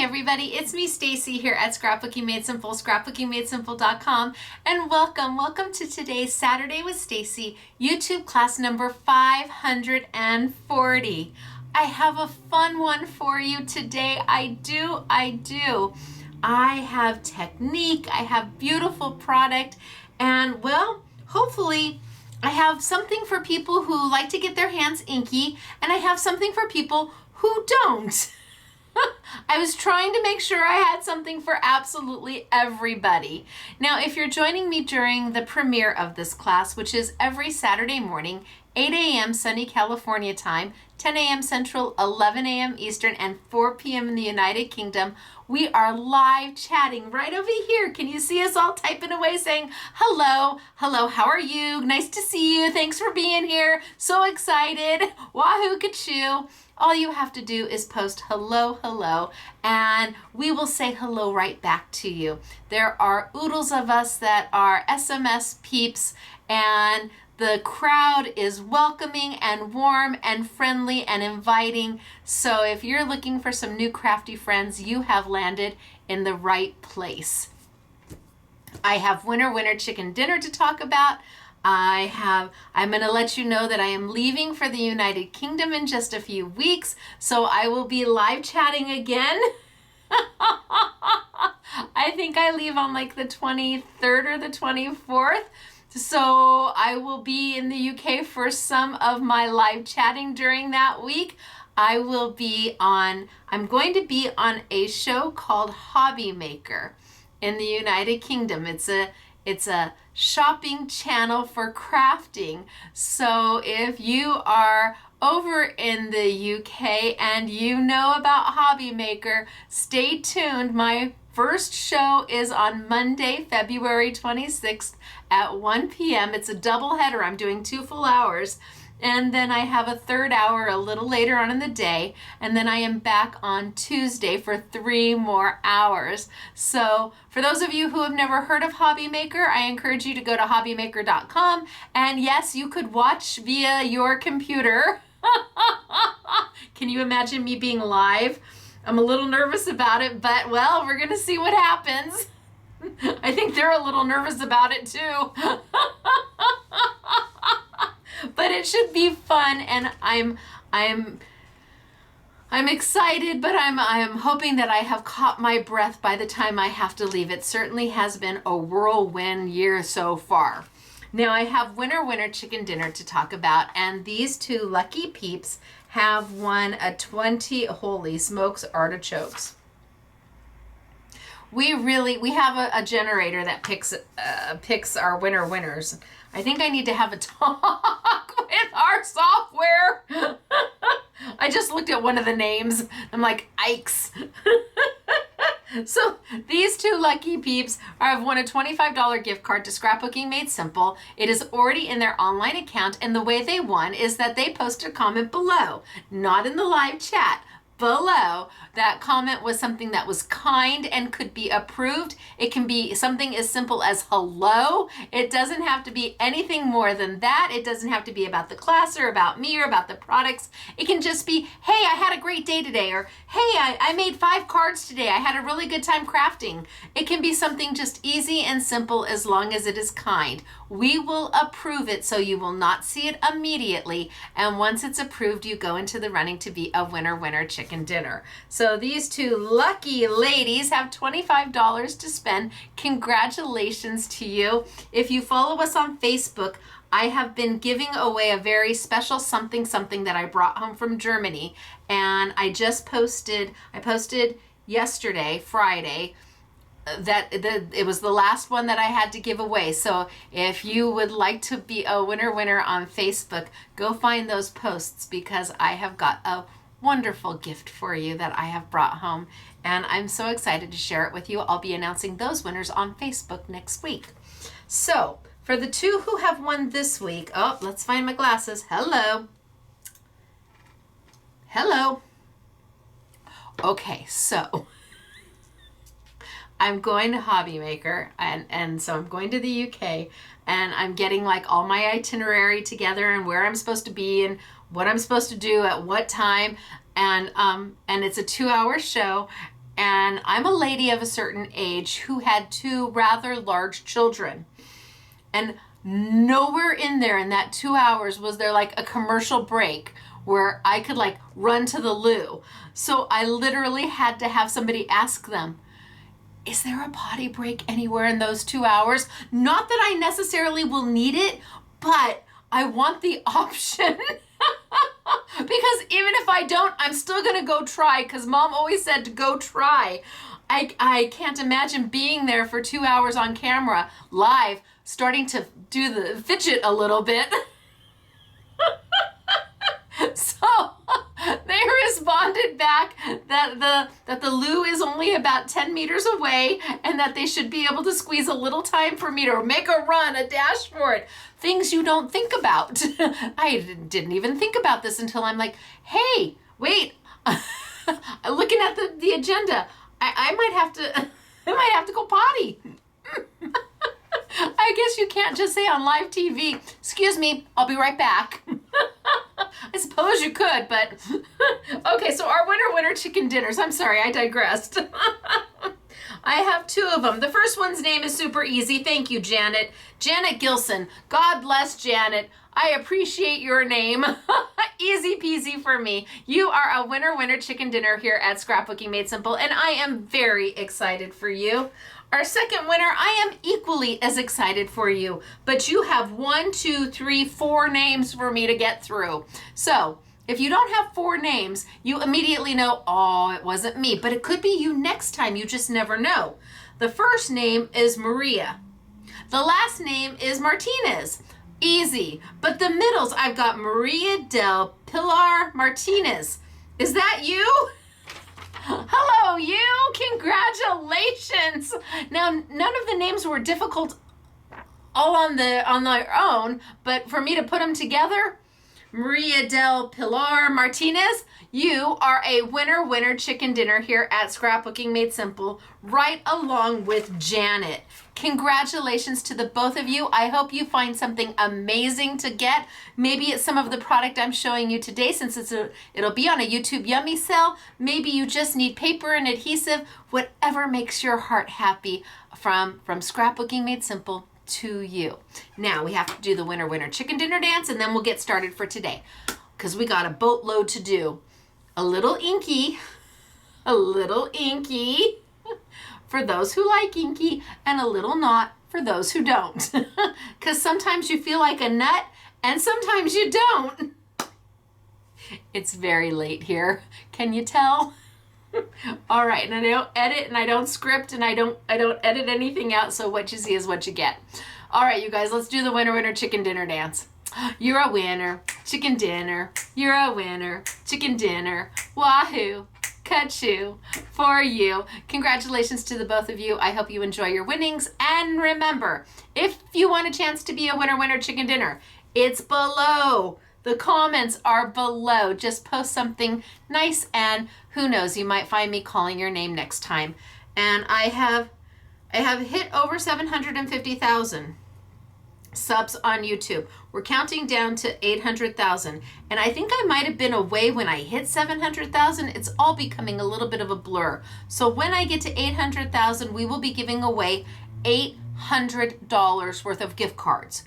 everybody, it's me Stacey here at Scrapbooking Made Simple, scrapbookingmadesimple.com, and welcome to today's Saturday with Stacey YouTube class number 540. I have a fun one for you today. I do. I have technique, I have beautiful product, and well, hopefully I have something for people who like to get their hands inky, and I have something for people who don't. I was trying to make sure I had something for absolutely everybody. Now, if you're joining me during the premiere of this class, which is every Saturday morning, 8 a.m. sunny California time, 10 a.m. Central, 11 a.m. Eastern, and 4 p.m. in the United Kingdom, we are live chatting right over here. Can you see us all typing away saying, hello, how are you? Nice to see you. Thanks for being here. So excited. Wahoo kachoo. All you have to do is post hello, and we will say hello right back to you. There are oodles of us that are SMS peeps, and the crowd is welcoming and warm and friendly and inviting. So if you're looking for some new crafty friends, you have landed in the right place. I have winner chicken dinner to talk about. I'm going to let you know that I am leaving for the United Kingdom in just a few weeks, so I will be live chatting again. I think I leave on like the 23rd or the 24th, so I will be in the UK for some of my live chatting during that week. I'm going to be on a show called Hobby Maker in the United Kingdom. It's a shopping channel for crafting. So if you are over in the UK and you know about Hobby Maker, stay tuned. My first show is on Monday, February 26th at 1 p.m. It's a double header. I'm doing 2 full hours. And then I have a third hour a little later on in the day, and then I am back on Tuesday for 3 more hours. So for those of you who have never heard of Hobby Maker, I encourage you to go to hobbymaker.com, and yes, you could watch via your computer. Can you imagine me being live? I'm a little nervous about it, but well, we're gonna see what happens. I think they're a little nervous about it too. But it should be fun, and I'm excited, but I'm hoping that I have caught my breath by the time I have to leave. It certainly has been a whirlwind year so far. Now I have winner chicken dinner to talk about, and these 2 lucky peeps have won a 20 holy smokes artichokes. We have a generator that picks our winners. I think I need to have a talk with our software. I just looked at one of the names. I'm like, Ikes. So these 2 lucky peeps have won a $25 gift card to Scrapbooking Made Simple. It is already in their online account, and the way they won is that they posted a comment below, not in the live chat. Below that comment was something that was kind and could be approved. It can be something as simple as hello. It doesn't have to be anything more than that. It doesn't have to be about the class or about me or about the products. It can just be, hey, I had a great day today, or hey, I made 5 cards today. I had a really good time crafting. It can be something just easy and simple as long as it is kind. We will approve it, so you will not see it immediately, and once it's approved, you go into the running to be a winner chicken dinner. So these 2 lucky ladies have $25 to spend. Congratulations to you. If you follow us on Facebook, I have been giving away a very special something that I brought home from Germany, and I posted yesterday, Friday, that it was the last one that I had to give away. So if you would like to be a winner on Facebook, go find those posts, because I have got a wonderful gift for you that I have brought home, and I'm so excited to share it with you. I'll be announcing those winners on Facebook next week. So for the 2 who have won this week, oh, let's find my glasses. Hello. Okay, so I'm going to Hobby Maker, and so I'm going to the UK, and I'm getting like all my itinerary together and where I'm supposed to be and what I'm supposed to do at what time, and it's a 2-hour show, And I'm a lady of a certain age who had two rather large children. And nowhere in there in that 2 hours was there like a commercial break where I could like run to the loo. So I literally had to have somebody ask them, is there a potty break anywhere in those 2 hours? Not that I necessarily will need it, but I want the option. Because even if I don't, I'm still gonna go try, because Mom always said to go try. I can't imagine being there for 2 hours on camera, live, starting to do the fidget a little bit. So they responded back that the loo is only about 10 meters away and that they should be able to squeeze a little time for me to make a run, a dash for it. Things you don't think about. I didn't even think about this until I'm like, hey, wait, looking at the agenda, I might have to go potty. I guess you can't just say on live TV, excuse me, I'll be right back. I suppose you could, but okay, so our winter chicken dinners. I'm sorry, I digressed. I have two of them. The first one's name is super easy. Thank you, Janet. Janet Gilson. God bless Janet. I appreciate your name. Easy peasy for me. You are a winter chicken dinner here at Scrapbooking Made Simple, and I am very excited for you. Our second winner, I am equally as excited for you, but you have 1, 2, 3, 4 names for me to get through. So if you don't have 4 names, you immediately know, oh, it wasn't me, but it could be you next time. You just never know. The first name is Maria. The last name is Martinez. Easy. But the middles, I've got Maria del Pilar Martinez. Is that you? Hello, you. Congratulations. Now, none of the names were difficult all on their own, but for me to put them together, Maria del Pilar Martinez, you are a winter chicken dinner here at Scrapbooking Made Simple, right along with Janet. Congratulations to the both of you. I hope you find something amazing to get. Maybe it's some of the product I'm showing you today, since it'll be on a YouTube Yummy sale. Maybe you just need paper and adhesive, whatever makes your heart happy from Scrapbooking Made Simple to you. Now we have to do the winter chicken dinner dance, and then we'll get started for today, because we got a boatload to do. A little inky for those who like inky, and a little not for those who don't. Because sometimes you feel like a nut, and sometimes you don't. It's very late here. Can you tell? All right, and I don't edit, and I don't script, and I don't edit anything out, so what you see is what you get. All right, you guys, let's do the winter chicken dinner dance. You're a winner, chicken dinner. You're a winner, chicken dinner. Wahoo, Ka-choo for you. Congratulations to the both of you. I hope you enjoy your winnings. And remember, if you want a chance to be a winner chicken dinner, it's below. The comments are below. Just post something nice, and who knows, you might find me calling your name next time. And I have hit over 750,000 subs on YouTube. We're counting down to 800,000. And I think I might have been away when I hit 700,000. It's all becoming a little bit of a blur. So when I get to 800,000, we will be giving away $800 worth of gift cards.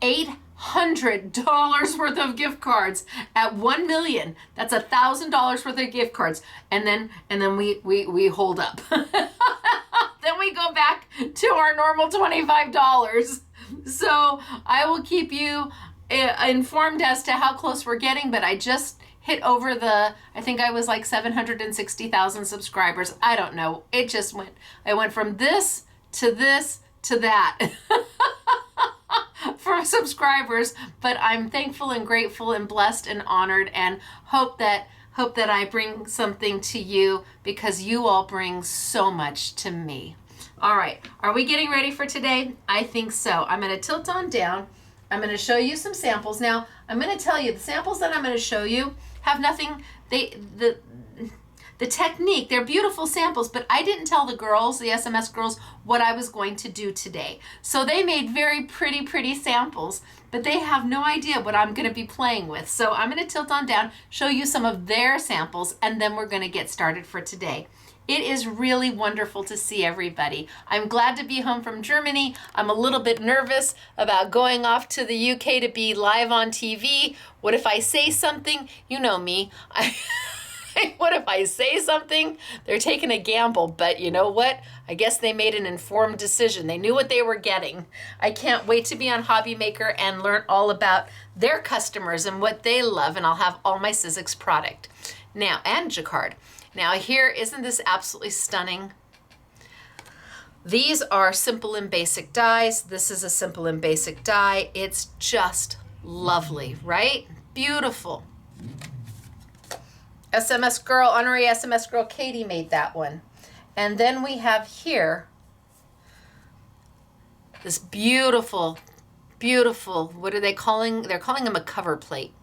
$800 worth of gift cards. At 1 million, that's $1,000 worth of gift cards. And then we hold up. Then we go back to our normal $25. So I will keep you informed as to how close we're getting, but I just hit over I think I was like 760,000 subscribers. I don't know. It just I went from this to that for subscribers, but I'm thankful and grateful and blessed and honored, and hope that I bring something to you, because you all bring so much to me. All right, are we getting ready for today? I think so. I'm going to tilt on down. I'm going to show you some samples. Now, I'm going to tell you, the samples that I'm going to show you have nothing, the technique, they're beautiful samples, but I didn't tell the girls, the SMS girls, what I was going to do today. So they made very pretty samples, but they have no idea what I'm going to be playing with. So I'm going to tilt on down, show you some of their samples, and then we're going to get started for today. It is really wonderful to see everybody. I'm glad to be home from Germany. I'm a little bit nervous about going off to the UK to be live on TV. What if I say something? You know me. What if I say something? They're taking a gamble, but you know what? I guess they made an informed decision. They knew what they were getting. I can't wait to be on Hobby Maker and learn all about their customers and what they love, and I'll have all my Sizzix product. Now, and Jacquard. Now here, isn't this absolutely stunning? These are simple and basic dies. This is a simple and basic die. It's just lovely, right? Beautiful. SMS Girl, honorary SMS Girl Katie made that one. And then we have here this beautiful, beautiful, what are they calling? They're calling them a cover plate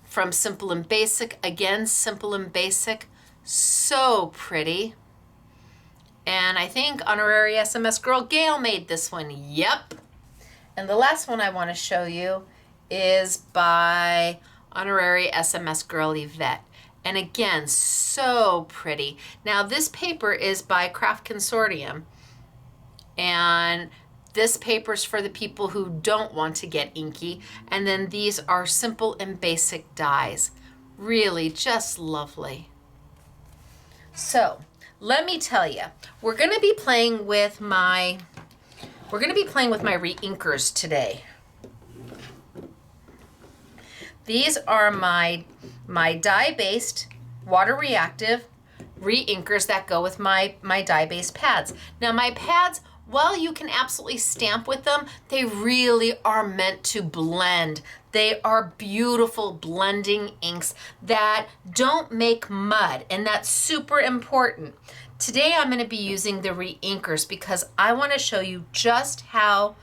from Simple and Basic. Again, Simple and Basic, so pretty. And I think honorary SMS Girl Gail made this one. Yep. And the last one I want to show you is by honorary SMS Girl Yvette. And again, so pretty. Now this paper is by Craft Consortium. And this paper's for the people who don't want to get inky. And then these are simple and basic dies. Really just lovely. So let me tell you, we're gonna be playing with my re-inkers today. These are my dye-based, water-reactive re-inkers that go with my dye-based pads. Now my pads, while you can absolutely stamp with them, they really are meant to blend. They are beautiful blending inks that don't make mud, and that's super important. Today I'm going to be using the re-inkers because I want to show you just how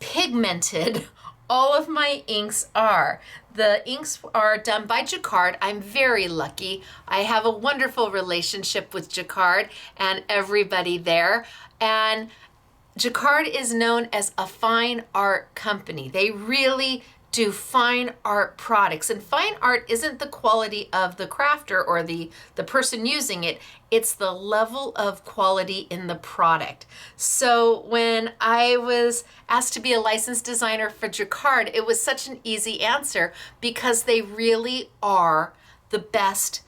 pigmented all of my inks are. The inks are done by Jacquard. I'm very lucky. I have a wonderful relationship with Jacquard and everybody there. And Jacquard is known as a fine art company. They really do fine art products. And fine art isn't the quality of the crafter or the person using it. It's the level of quality in the product. So when I was asked to be a licensed designer for Jacquard, it was such an easy answer because they really are the best.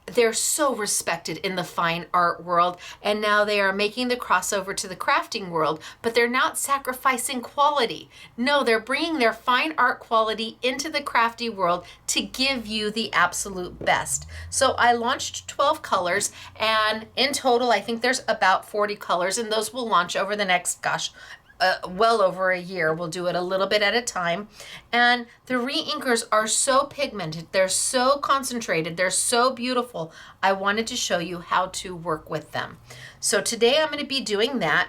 They're so respected in the fine art world, and now they are making the crossover to the crafting world, but they're not sacrificing quality. No, they're bringing their fine art quality into the crafty world to give you the absolute best. So I launched 12 colors, and in total, I think there's about 40 colors, and those will launch over the next, well over a year. We'll do it a little bit at a time. And the re-inkers are so pigmented. They're so concentrated. They're so beautiful. I wanted to show you how to work with them. So today I'm going to be doing that.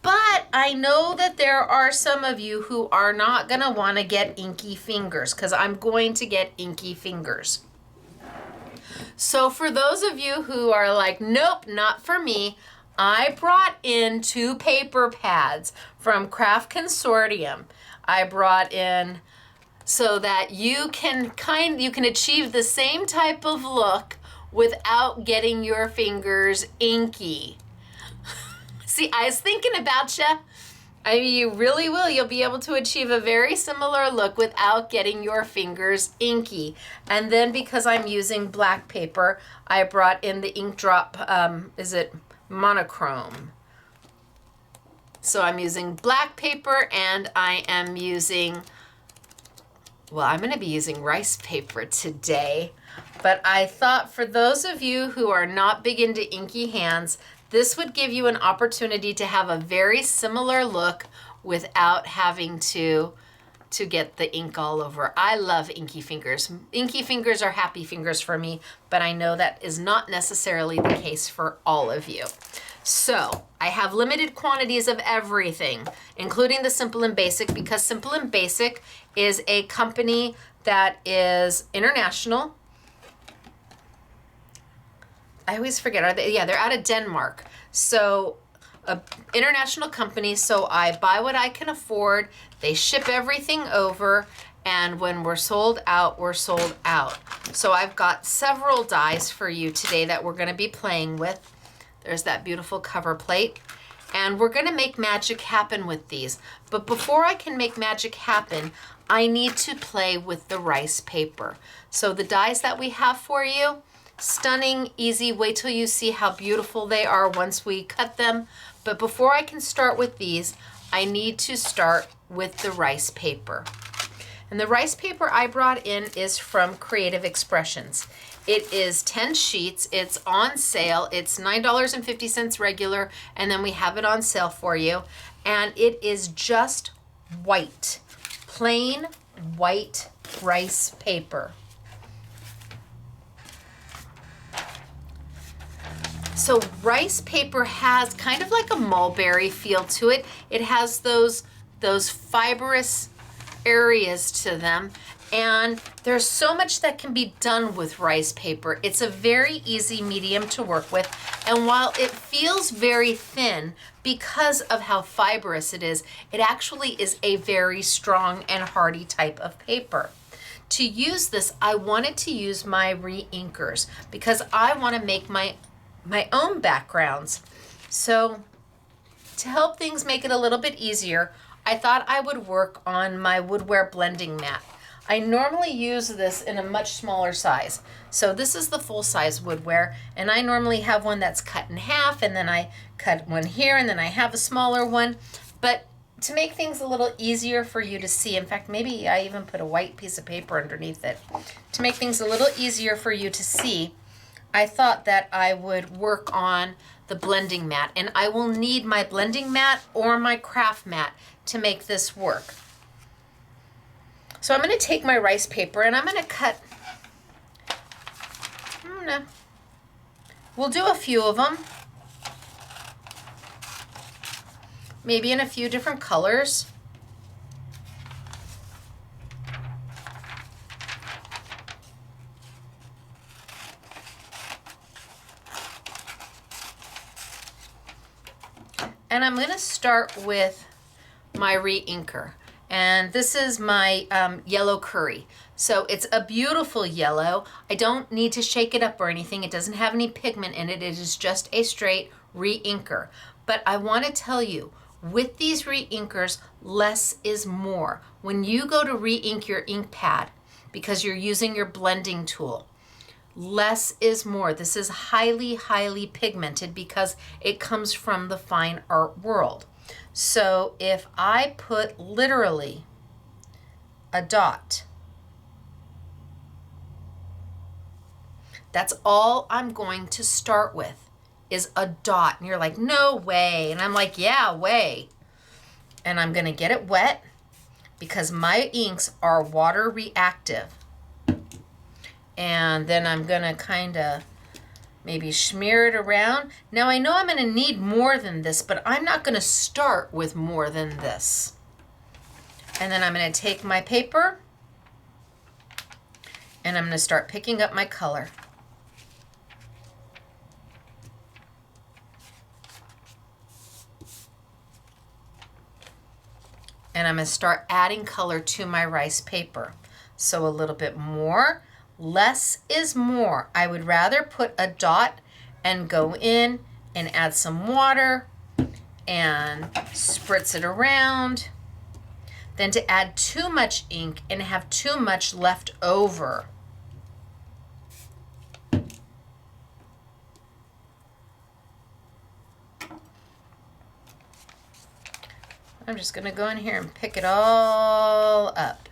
But I know that there are some of you who are not going to want to get inky fingers because I'm going to get inky fingers. So for those of you who are like, nope, not for me, I brought in 2 paper pads from Craft Consortium. I brought in so that you can achieve the same type of look without getting your fingers inky. See, I was thinking about you. I mean, you really will. You'll be able to achieve a very similar look without getting your fingers inky. And then because I'm using black paper, I brought in the ink drop, monochrome. So I'm using black paper and I am using, well, I'm going to be using rice paper today. But I thought for those of you who are not big into inky hands, this would give you an opportunity to have a very similar look without having to get the ink all over. I love inky fingers. Inky fingers are happy fingers for me, but I know that is not necessarily the case for all of you. So I have limited quantities of everything, including the Simple and Basic, because Simple and Basic is a company that is international. I always forget, are they? Yeah, they're out of Denmark. So an international company, so I buy what I can afford. They ship everything over, And when we're sold out, we're sold out. So I've got several dies for you today that we're gonna be playing with. There's that beautiful cover plate. And we're gonna make magic happen with these. But before I can make magic happen, I need to play with the rice paper. So the dies that we have for you, stunning, easy. Wait till you see how beautiful they are once we cut them. But before I can start with these, I need to start with the rice paper. And the rice paper I brought in is from Creative Expressions. It is 10 sheets, it's on sale, it's $9.50 regular, and then we have it on sale for you. And it is just white, plain white rice paper. So rice paper has kind of like a mulberry feel to it. It has those fibrous areas to them, and there's so much that can be done with rice paper. It's a very easy medium to work with, and while it feels very thin because of how fibrous it is, it actually is a very strong and hardy type of paper. To use this, I wanted to use my re-inkers because I want to make my own backgrounds. So to help things make it a little bit easier, I thought I would work on my woodware blending mat. I normally use this in a much smaller size. So this is the full size woodware, and I normally have one that's cut in half, and then I cut one here, and then I have a smaller one. But to make things a little easier for you to see, in fact, maybe I even put a white piece of paper underneath it. To make things a little easier for you to see, I thought that I would work on the blending mat, and I will need my blending mat or my craft mat to make this work. So I'm going to take my rice paper and I'm going to cut, we'll do a few of them, maybe in a few different colors. And I'm going to start with my re-inker. And this is my yellow curry. So it's a beautiful yellow. I don't need to shake it up or anything. It doesn't have any pigment in it. It is just a straight re-inker. But I want to tell you, with these re-inkers, less is more. When you go to re-ink your ink pad, because you're using your blending tool, less is more. This is highly, highly pigmented because it comes from the fine art world. So if I put literally a dot, that's all I'm going to start with is a dot. And you're like, no way. And I'm like, yeah, way. And I'm going to get it wet because my inks are water reactive. And then I'm going to kind of maybe smear it around. Now I know I'm going to need more than this, but I'm not going to start with more than this. And then I'm going to take my paper and I'm going to start picking up my color. And I'm going to start adding color to my rice paper. So a little bit more. Less is more. I would rather put a dot and go in and add some water and spritz it around than to add too much ink and have too much left over. I'm just going to go in here and pick it all up.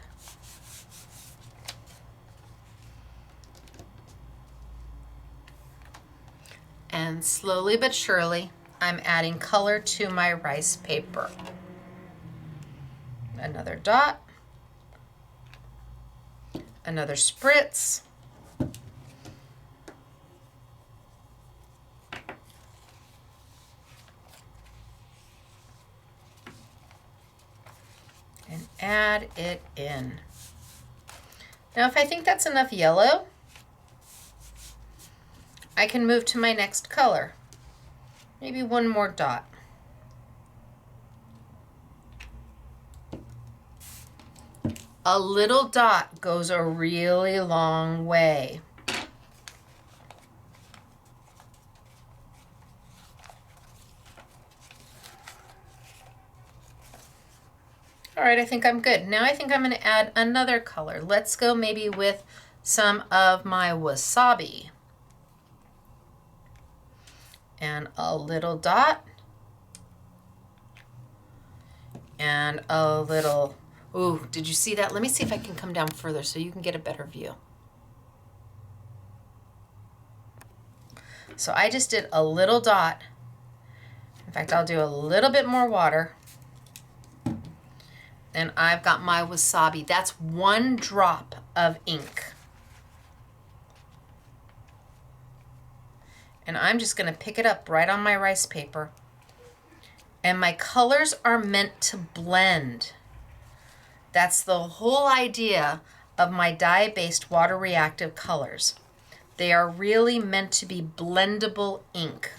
And slowly but surely, I'm adding color to my rice paper. Another dot, another spritz, and add it in. Now, if I think that's enough yellow, I can move to my next color. Maybe one more dot. A little dot goes a really long way. All right, I think I'm good. Now I think I'm going to add another color. Let's go maybe with some of my wasabi. And a little dot. And a little, ooh, did you see that? Let me see if I can come down further so you can get a better view. So I just did a little dot. In fact, I'll do a little bit more water. And I've got my wasabi. That's 1 drop of ink. And I'm just going to pick it up right on my rice paper. And my colors are meant to blend. That's the whole idea of my dye-based water reactive colors. They are really meant to be blendable ink.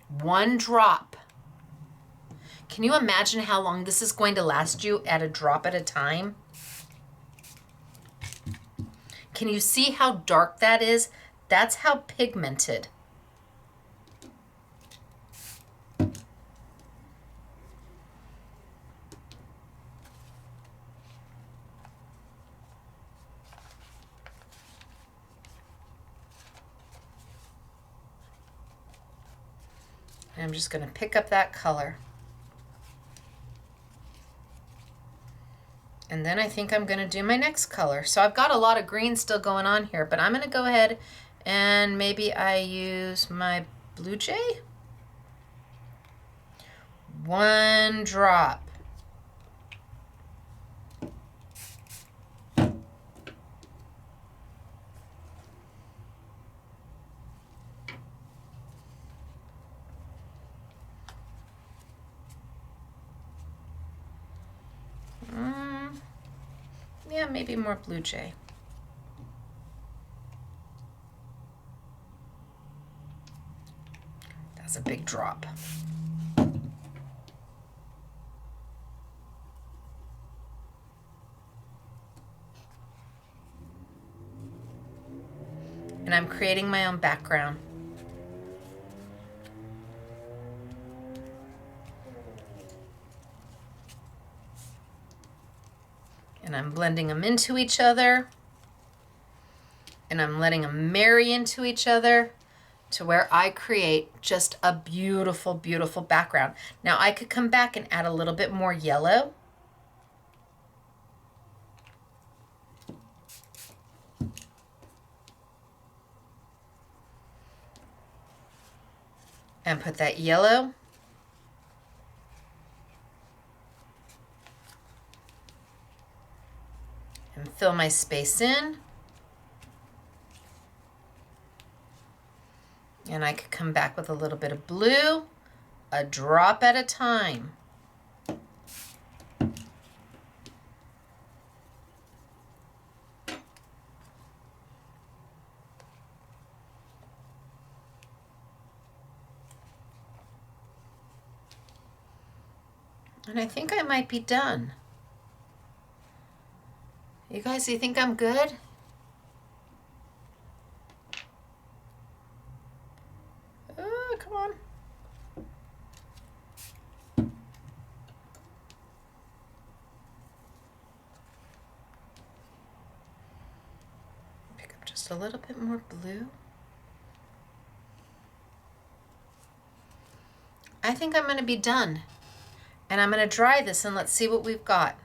1 drop. Can you imagine how long this is going to last you at a drop at a time? Can you see how dark that is? That's how pigmented. I'm just going to pick up that color. And then I think I'm going to do my next color. So I've got a lot of green still going on here, but I'm going to go ahead and maybe I use my Blue Jay. 1 drop. Yeah, maybe more Blue Jay. That's a big drop. And I'm creating my own background. And I'm blending them into each other. And I'm letting them marry into each other to where I create just a beautiful, beautiful background. Now I could come back and add a little bit more yellow. And put that yellow. And fill my space in. And I could come back with a little bit of blue, a drop at a time. And I think I might be done. You guys, you think I'm good? Oh, come on. Pick up just a little bit more blue. I think I'm going to be done. And I'm going to dry this and let's see what we've got.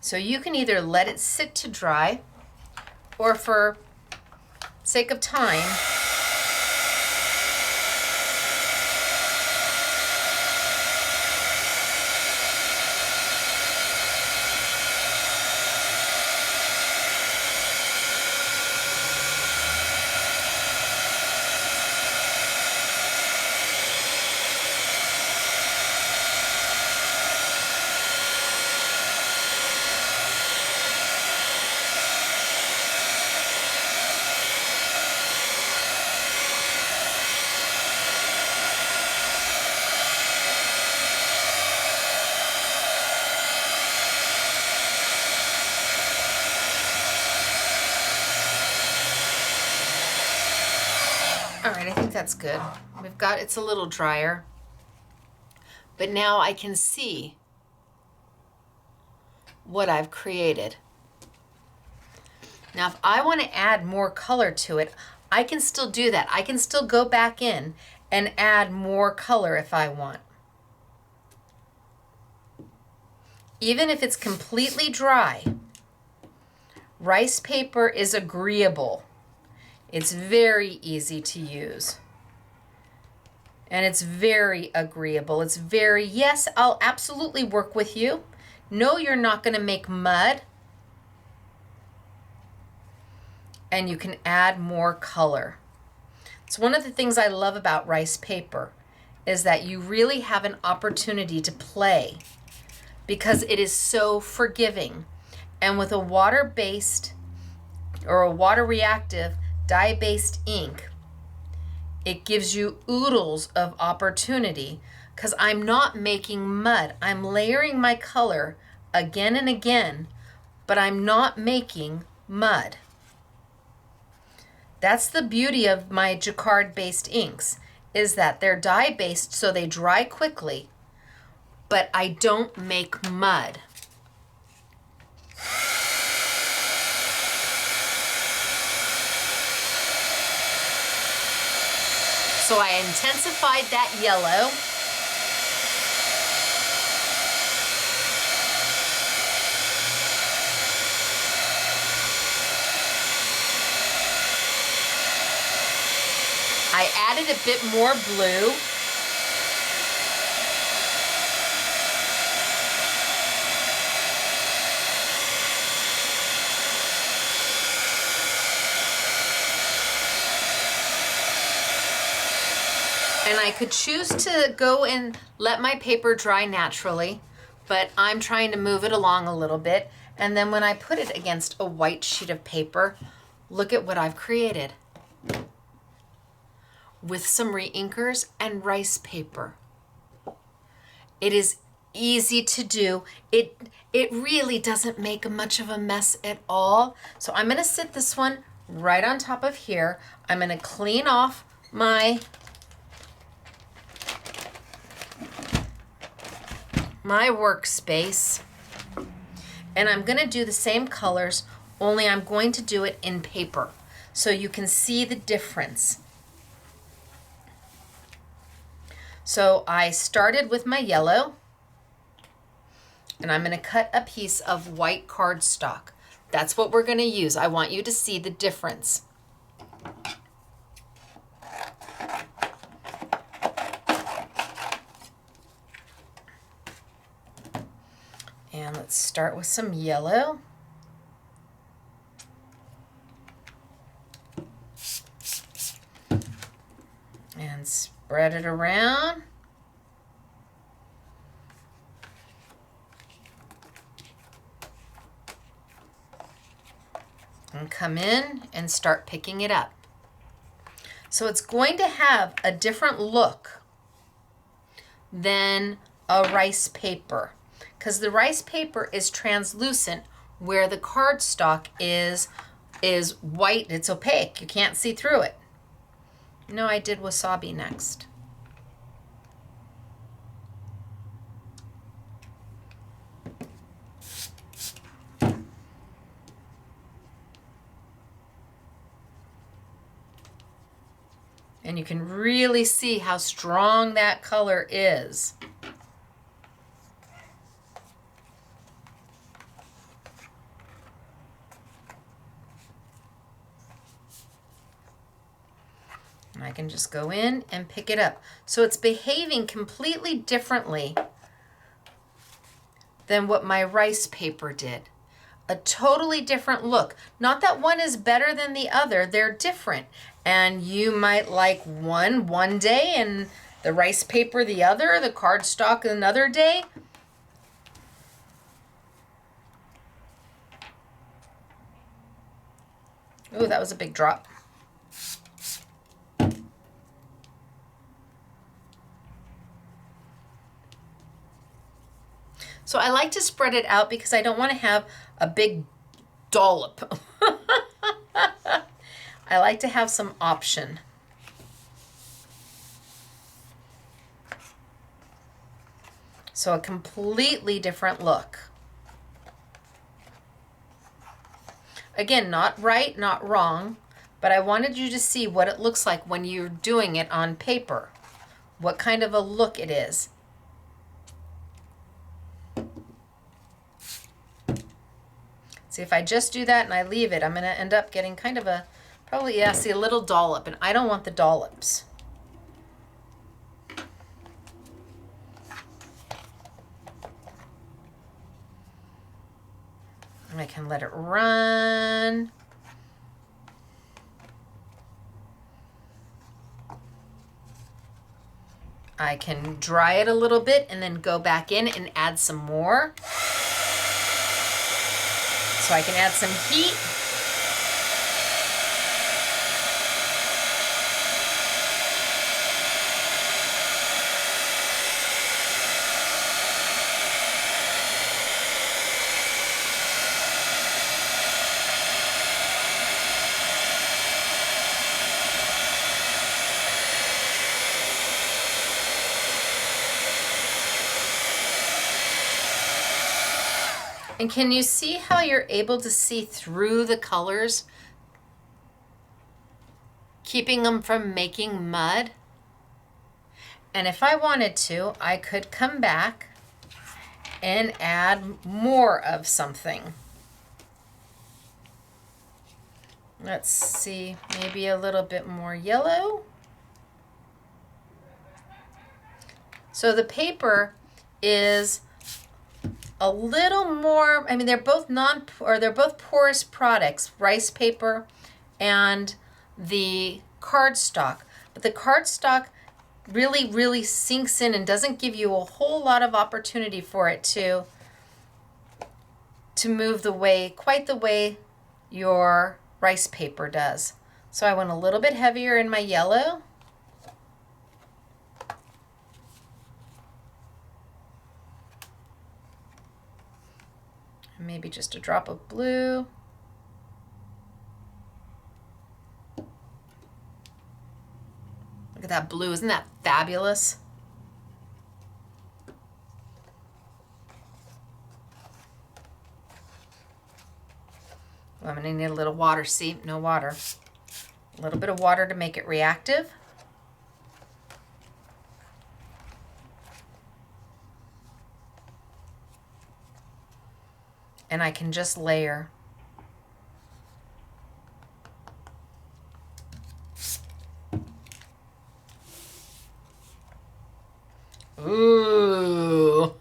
So you can either let it sit to dry, or for sake of time, All right, I think that's good. It's a little drier, but now I can see what I've created. Now, if I want to add more color to it, I can still do that. I can still go back in and add more color if I want. Even if it's completely dry, rice paper is agreeable. It's very easy to use. And it's very agreeable. It's very, yes, I'll absolutely work with you. No, you're not going to make mud. And you can add more color. It's one of the things I love about rice paper is that you really have an opportunity to play because it is so forgiving. And with a water-based or a water-reactive dye-based ink, it gives you oodles of opportunity because I'm not making mud. I'm layering my color again and again, but I'm not making mud. That's the beauty of my Jacquard-based inks, is that they're dye-based so they dry quickly, but I don't make mud. So I intensified that yellow. I added a bit more blue. And I could choose to go and let my paper dry naturally, but I'm trying to move it along a little bit. And then when I put it against a white sheet of paper, look at what I've created. With some reinkers and rice paper. It is easy to do. It really doesn't make much of a mess at all. So I'm going to sit this one right on top of here. I'm going to clean off my workspace. And I'm going to do the same colors, only I'm going to do it in paper so you can see the difference. So I started with my yellow, and I'm going to cut a piece of white cardstock. That's what we're going to use. I want you to see the difference. And let's start with some yellow. And spread it around. And come in and start picking it up. So it's going to have a different look than a rice paper, because the rice paper is translucent where the cardstock is white. It's opaque. You can't see through it. No, I did wasabi next. And you can really see how strong that color is. And I can just go in and pick it up. So it's behaving completely differently than what my rice paper did. A totally different look. Not that one is better than the other, they're different. And you might like one day and the rice paper the other, the cardstock another day. Ooh, that was a big drop. So I like to spread it out because I don't want to have a big dollop. I like to have some option. So a completely different look. Again, not right, not wrong, but I wanted you to see what it looks like when you're doing it on paper. What kind of a look it is. See, if I just do that and I leave it, I'm going to end up getting kind of a, probably, yeah, see, a little dollop, and I don't want the dollops. And I can let it run. I can dry it a little bit and then go back in and add some more. So I can add some heat. And can you see how you're able to see through the colors, keeping them from making mud? And if I wanted to, I could come back and add more of something. Let's see, maybe a little bit more yellow. So the paper is a little more, I mean, they're both porous products, rice paper and the cardstock. But the cardstock really sinks in and doesn't give you a whole lot of opportunity for it to move quite the way your rice paper does. So I went a little bit heavier in my yellow. Maybe just a drop of blue. Look at that blue, isn't that fabulous? Well, I'm gonna need a little water, see, no water. A little bit of water to make it reactive. And I can just layer. Ooh.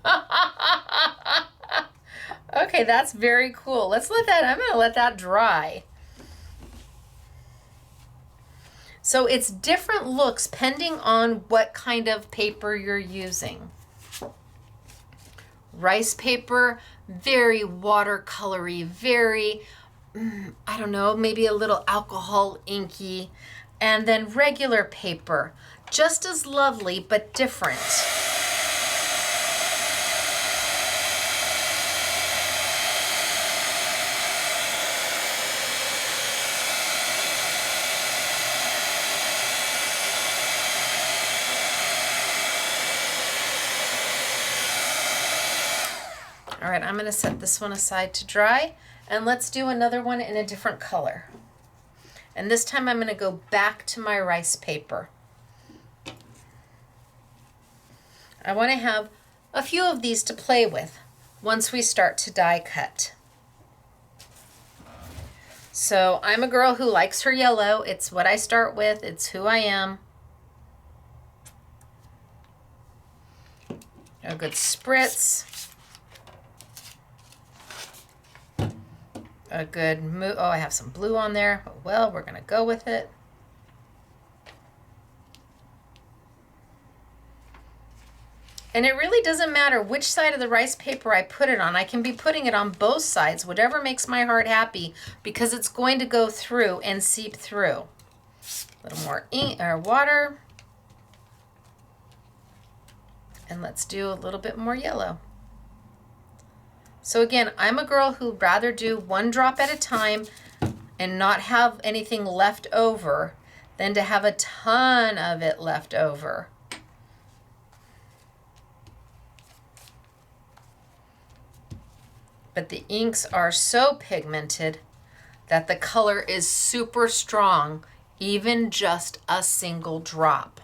Okay, that's very cool. I'm gonna let that dry. So it's different looks depending on what kind of paper you're using. Rice paper, very watercolory, very, I don't know, maybe a little alcohol inky. And then regular paper, just as lovely, but different. All right, I'm going to set this one aside to dry, and let's do another one in a different color. And this time I'm going to go back to my rice paper. I want to have a few of these to play with once we start to die cut. So I'm a girl who likes her yellow. It's what I start with. It's who I am. A good spritz. A good move. Oh, I have some blue on there. Oh, well, we're going to go with it. And it really doesn't matter which side of the rice paper I put it on. I can be putting it on both sides, whatever makes my heart happy, because it's going to go through and seep through. A little more ink or water. And let's do a little bit more yellow. So again, I'm a girl who'd rather do one drop at a time and not have anything left over than to have a ton of it left over. but the inks are so pigmented that the color is super strong, even just a single drop.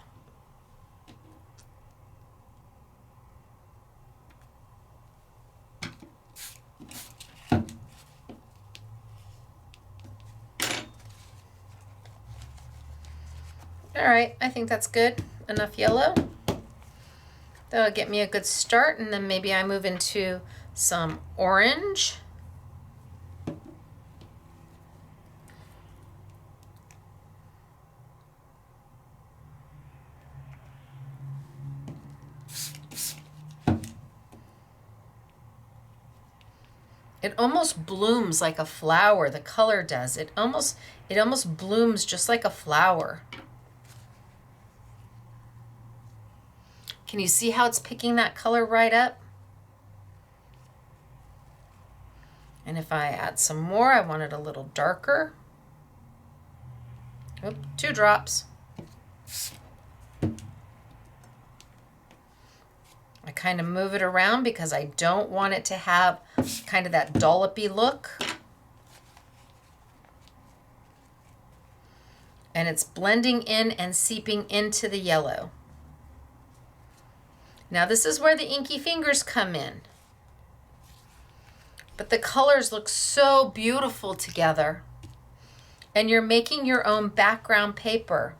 All right, I think that's good. Enough yellow. That'll get me a good start, and then maybe I move into some orange. It almost blooms like a flower, the color does. It almost blooms just like a flower. Can you see how it's picking that color right up? And if I add some more, I want it a little darker. Oop, 2 drops. I kind of move it around because I don't want it to have kind of that dollopy look. And it's blending in and seeping into the yellow. Now this is where the inky fingers come in. But the colors look so beautiful together. And you're making your own background paper.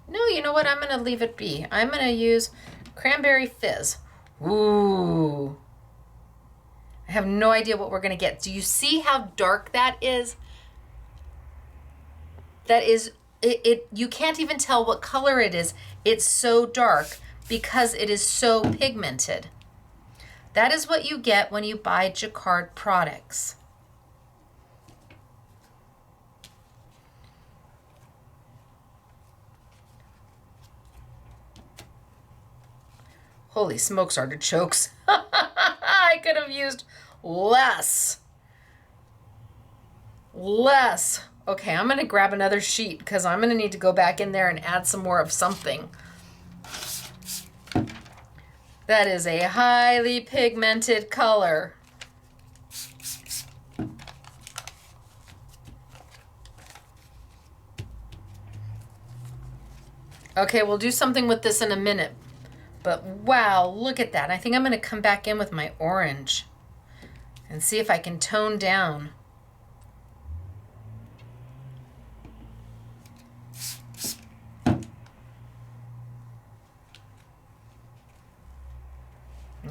No, you know what? I'm going to leave it be. I'm going to use Cranberry Fizz. Ooh. I have no idea what we're going to get. Do you see how dark that is? That is, you can't even tell what color it is. It's so dark because it is so pigmented. That is what you get when you buy Jacquard products. Holy smokes, artichokes. I could have used less. Okay, I'm going to grab another sheet because I'm going to need to go back in there and add some more of something. That is a highly pigmented color. Okay, we'll do something with this in a minute. But wow, look at that. I think I'm going to come back in with my orange and see if I can tone down.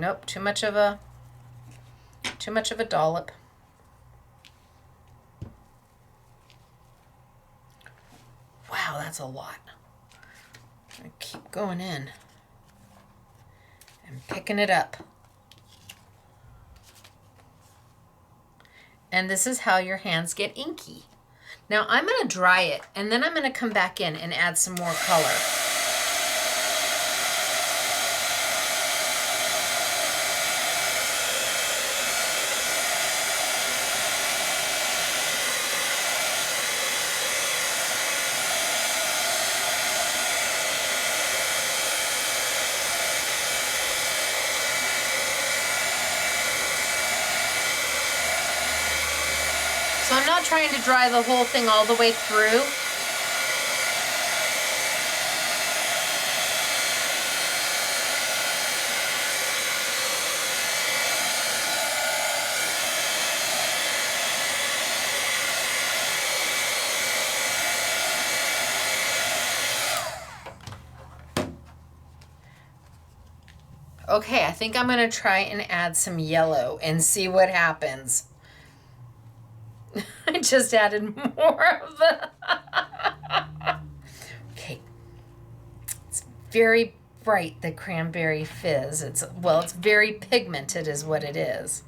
Nope, too much of a dollop. Wow, that's a lot. I keep going in and picking it up. And this is how your hands get inky. Now I'm going to dry it and then I'm going to come back in and add some more color. So I'm not trying to dry the whole thing all the way through. Okay, I think I'm going to try and add some yellow and see what happens. I just added more of the... Okay. It's very bright, the Cranberry Fizz. It's very pigmented is what it is.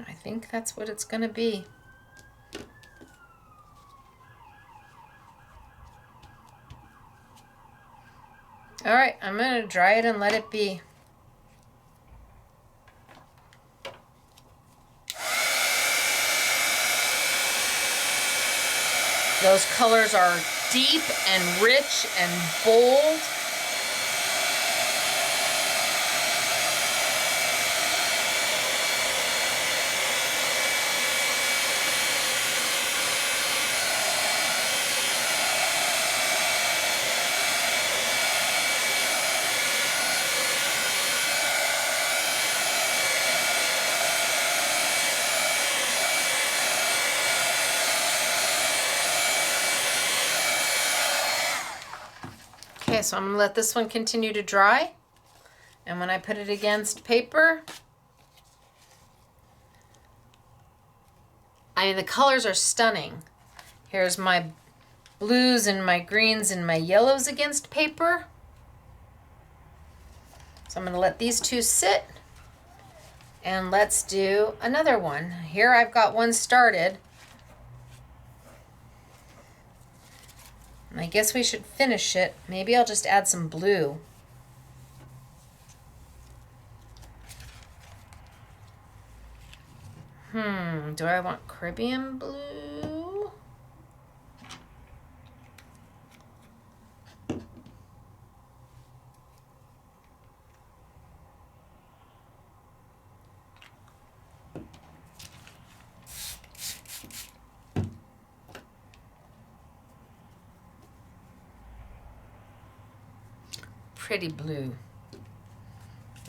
I think that's what it's going to be. All right, I'm going to dry it and let it be. Those colors are deep and rich and bold. Okay, so I'm going to let this one continue to dry. And when I put it against paper, I mean, the colors are stunning. Here's my blues and my greens and my yellows against paper. So I'm going to let these two sit. And let's do another one. Here I've got one started. I guess we should finish it. Maybe I'll just add some blue. Do I want Caribbean blue? Pretty blue.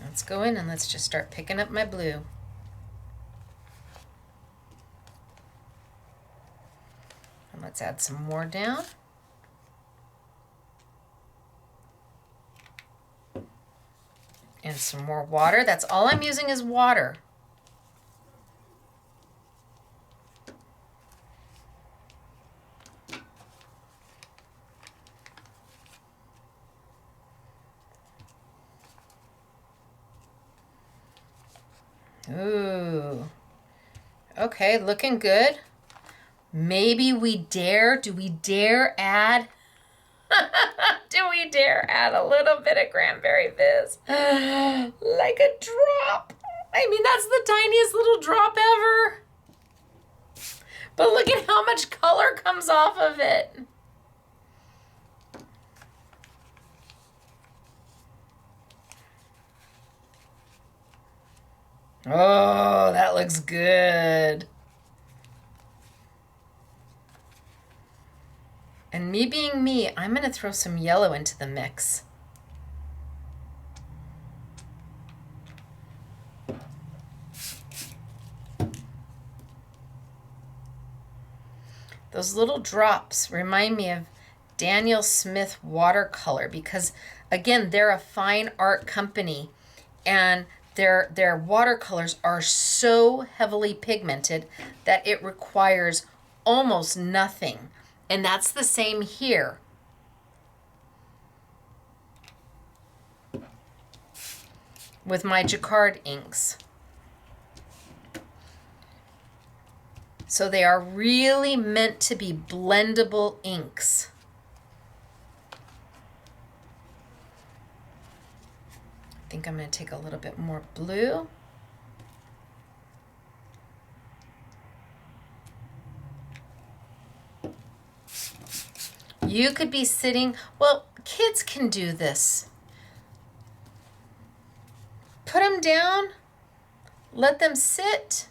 Let's go in and let's just start picking up my blue. And let's add some more down. And some more water. That's all I'm using is water. Ooh. Okay, looking good. Maybe we dare, do we dare add, do we dare add a little bit of cranberry fizz? Like a drop. I mean, that's the tiniest little drop ever. But look at how much color comes off of it. Oh, that looks good. And me being me, I'm going to throw some yellow into the mix. Those little drops remind me of Daniel Smith watercolor because, again, they're a fine art company and their watercolors are so heavily pigmented that it requires almost nothing. And that's the same here. With my Jacquard inks. So they are really meant to be blendable inks. I think I'm going to take a little bit more blue. You could be sitting, well, kids can do this. Put them down, let them sit.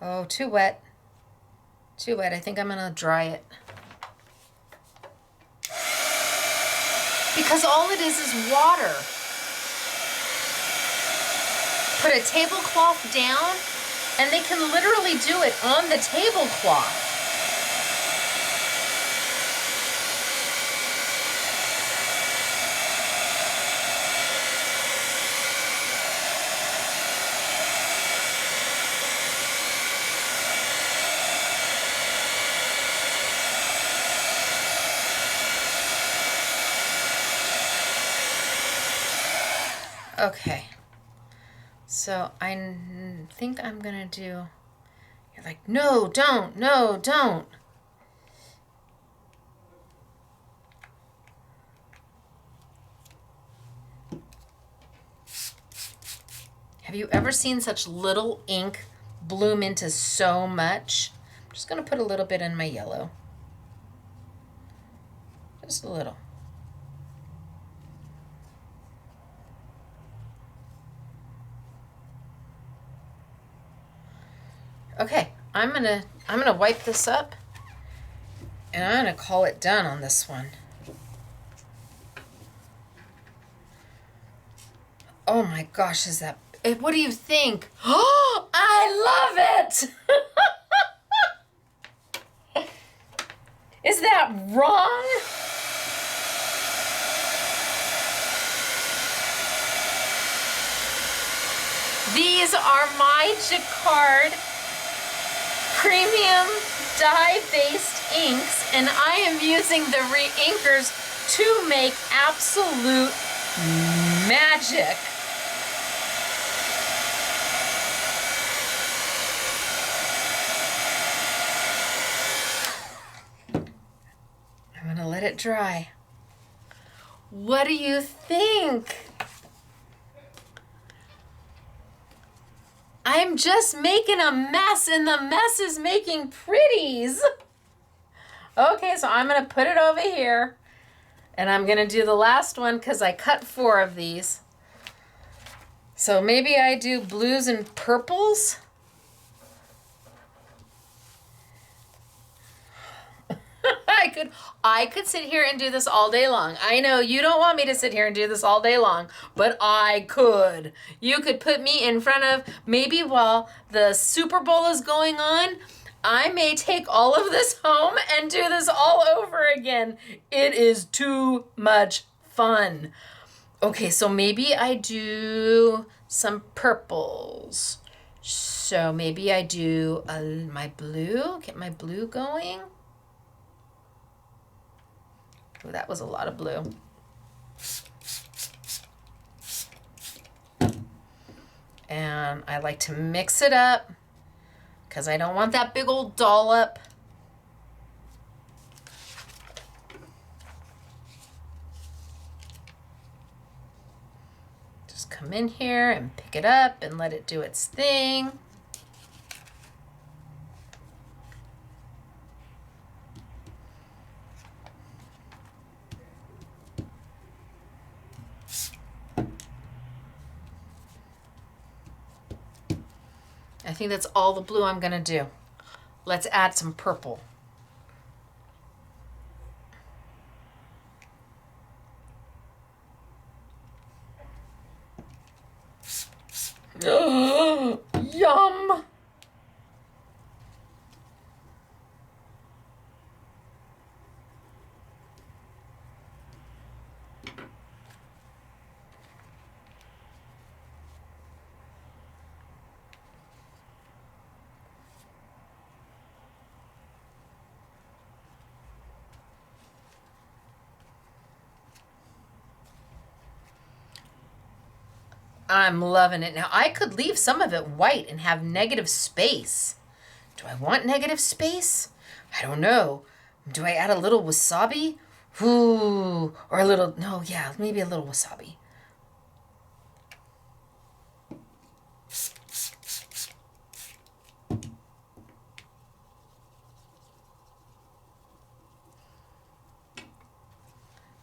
Oh, too wet. Too wet. I think I'm going to dry it. Because all it is water. Put a tablecloth down, and they can literally do it on the tablecloth. Okay, so I think I'm gonna do, you're like, no, don't, no, don't. Have you ever seen such little ink bloom into so much? I'm just going to put a little bit in my yellow. Just a little. Okay, I'm gonna wipe this up, and I'm gonna call it done on this one. Oh my gosh, is that? What do you think? Oh, I love it. Is that wrong? These are my Jacquard premium dye-based inks, and I am using the re-inkers to make absolute magic. I'm gonna let it dry. What do you think? I'm just making a mess, and the mess is making pretties. Okay, so I'm gonna put it over here, and I'm gonna do the last one because I cut 4 of these. So maybe I do blues and purples. I could sit here and do this all day long. I know you don't want me to sit here and do this all day long, but I could. You could put me in front of, maybe while the Super Bowl is going on, I may take all of this home and do this all over again. It is too much fun. Okay, so maybe I do some purples. So maybe I do my blue, get my blue going. Oh, that was a lot of blue. And I like to mix it up because I don't want that big old dollop. Just come in here and pick it up and let it do its thing. I think that's all the blue I'm gonna do. Let's add some purple. Yum! I'm loving it. Now, I could leave some of it white and have negative space. Do I want negative space? I don't know. Do I add a little wasabi? Ooh, or a little, no, yeah, maybe a little wasabi.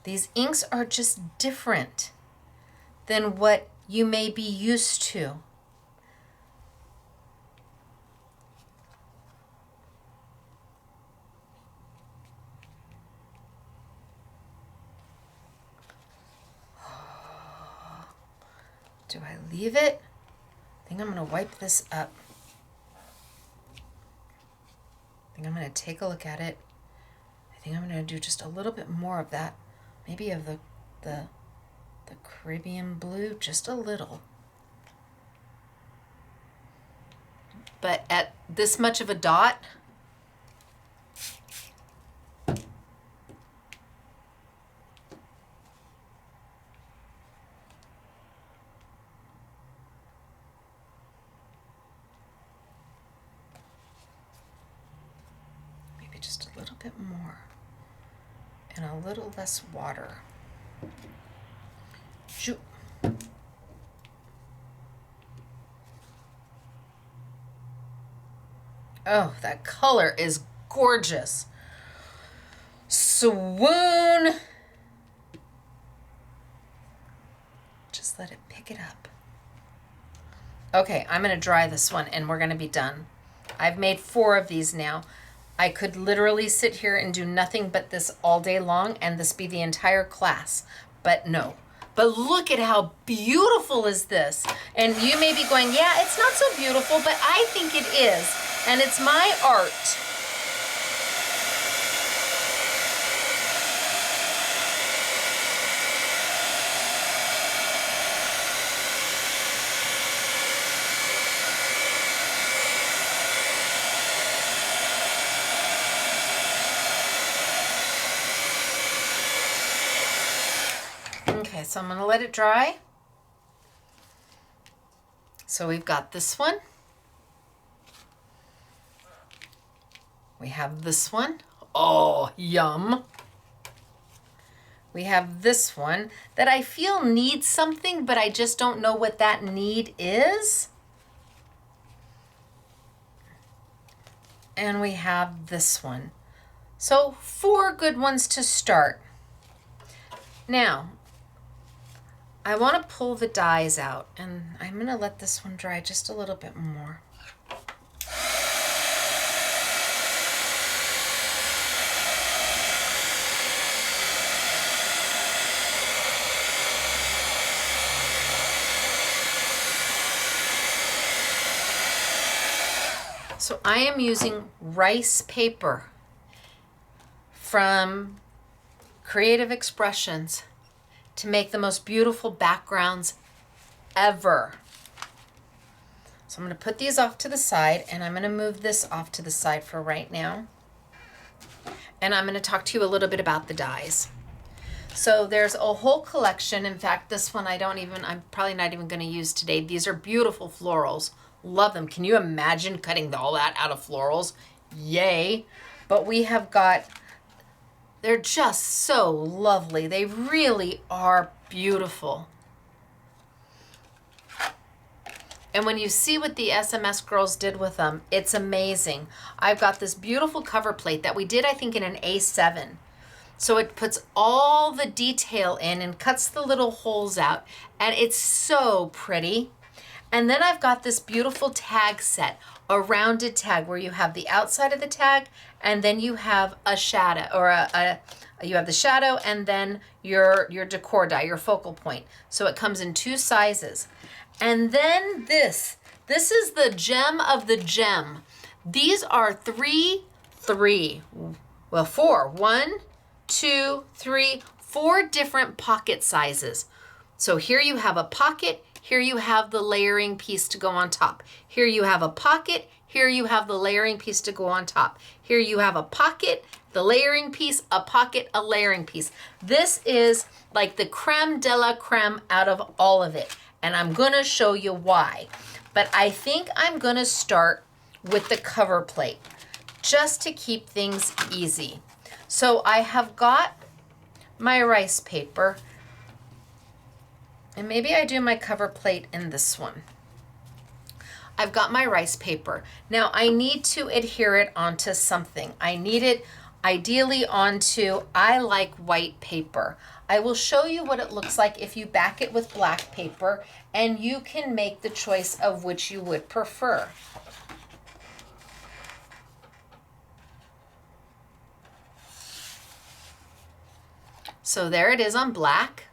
These inks are just different than what you may be used to. Do I leave it? I think I'm going to wipe this up. I think I'm going to take a look at it. I think I'm going to do just a little bit more of that. Maybe of the Caribbean blue, just a little. But at this much of a dot, maybe just a little bit more and a little less water. Shoot. Oh, that color is gorgeous. Swoon. Just let it pick it up. Okay, I'm going to dry this one and we're going to be done. I've made 4 of these now. I could literally sit here and do nothing but this all day long and this be the entire class, but no. But look at how beautiful is this. And you may be going, yeah, it's not so beautiful, but I think it is. And it's my art. Okay, so I'm going to let it dry. So we've got this one. We have this one. Oh, yum. We have this one that I feel needs something, but I just don't know what that need is. And we have this one. So 4 good ones to start. Now, I want to pull the dies out, and I'm going to let this one dry just a little bit more. So I am using rice paper from Creative Expressions to make the most beautiful backgrounds ever. So I'm going to put these off to the side, and I'm going to move this off to the side for right now. And I'm going to talk to you a little bit about the dies. So there's a whole collection. In fact, this one I'm probably not even going to use today. These are beautiful florals. Love them. Can you imagine cutting all that out of florals? Yay. But we have got, they're just so lovely. They really are beautiful. And when you see what the SMS girls did with them, it's amazing. I've got this beautiful cover plate that we did, I think, in an A7. So it puts all the detail in and cuts the little holes out. And it's so pretty. And then I've got this beautiful tag set, a rounded tag where you have the outside of the tag and then you have a shadow, or you have the shadow and then your decor die, your focal point. So it comes in 2 sizes. And then this is the gem of the gem. These are 4. 1, 2, 3, 4 different pocket sizes. So here you have a pocket. Here you have the layering piece to go on top. Here you have a pocket. Here you have the layering piece to go on top. Here you have a pocket, the layering piece, a pocket, a layering piece. This is like the creme de la creme out of all of it. And I'm gonna show you why. But I think I'm gonna start with the cover plate just to keep things easy. So I have got my rice paper. And maybe I do my cover plate in this one. I've got my rice paper. Now I need to adhere it onto something. I need it ideally onto, I like white paper. I will show you what it looks like if you back it with black paper, and you can make the choice of which you would prefer. So there it is on black.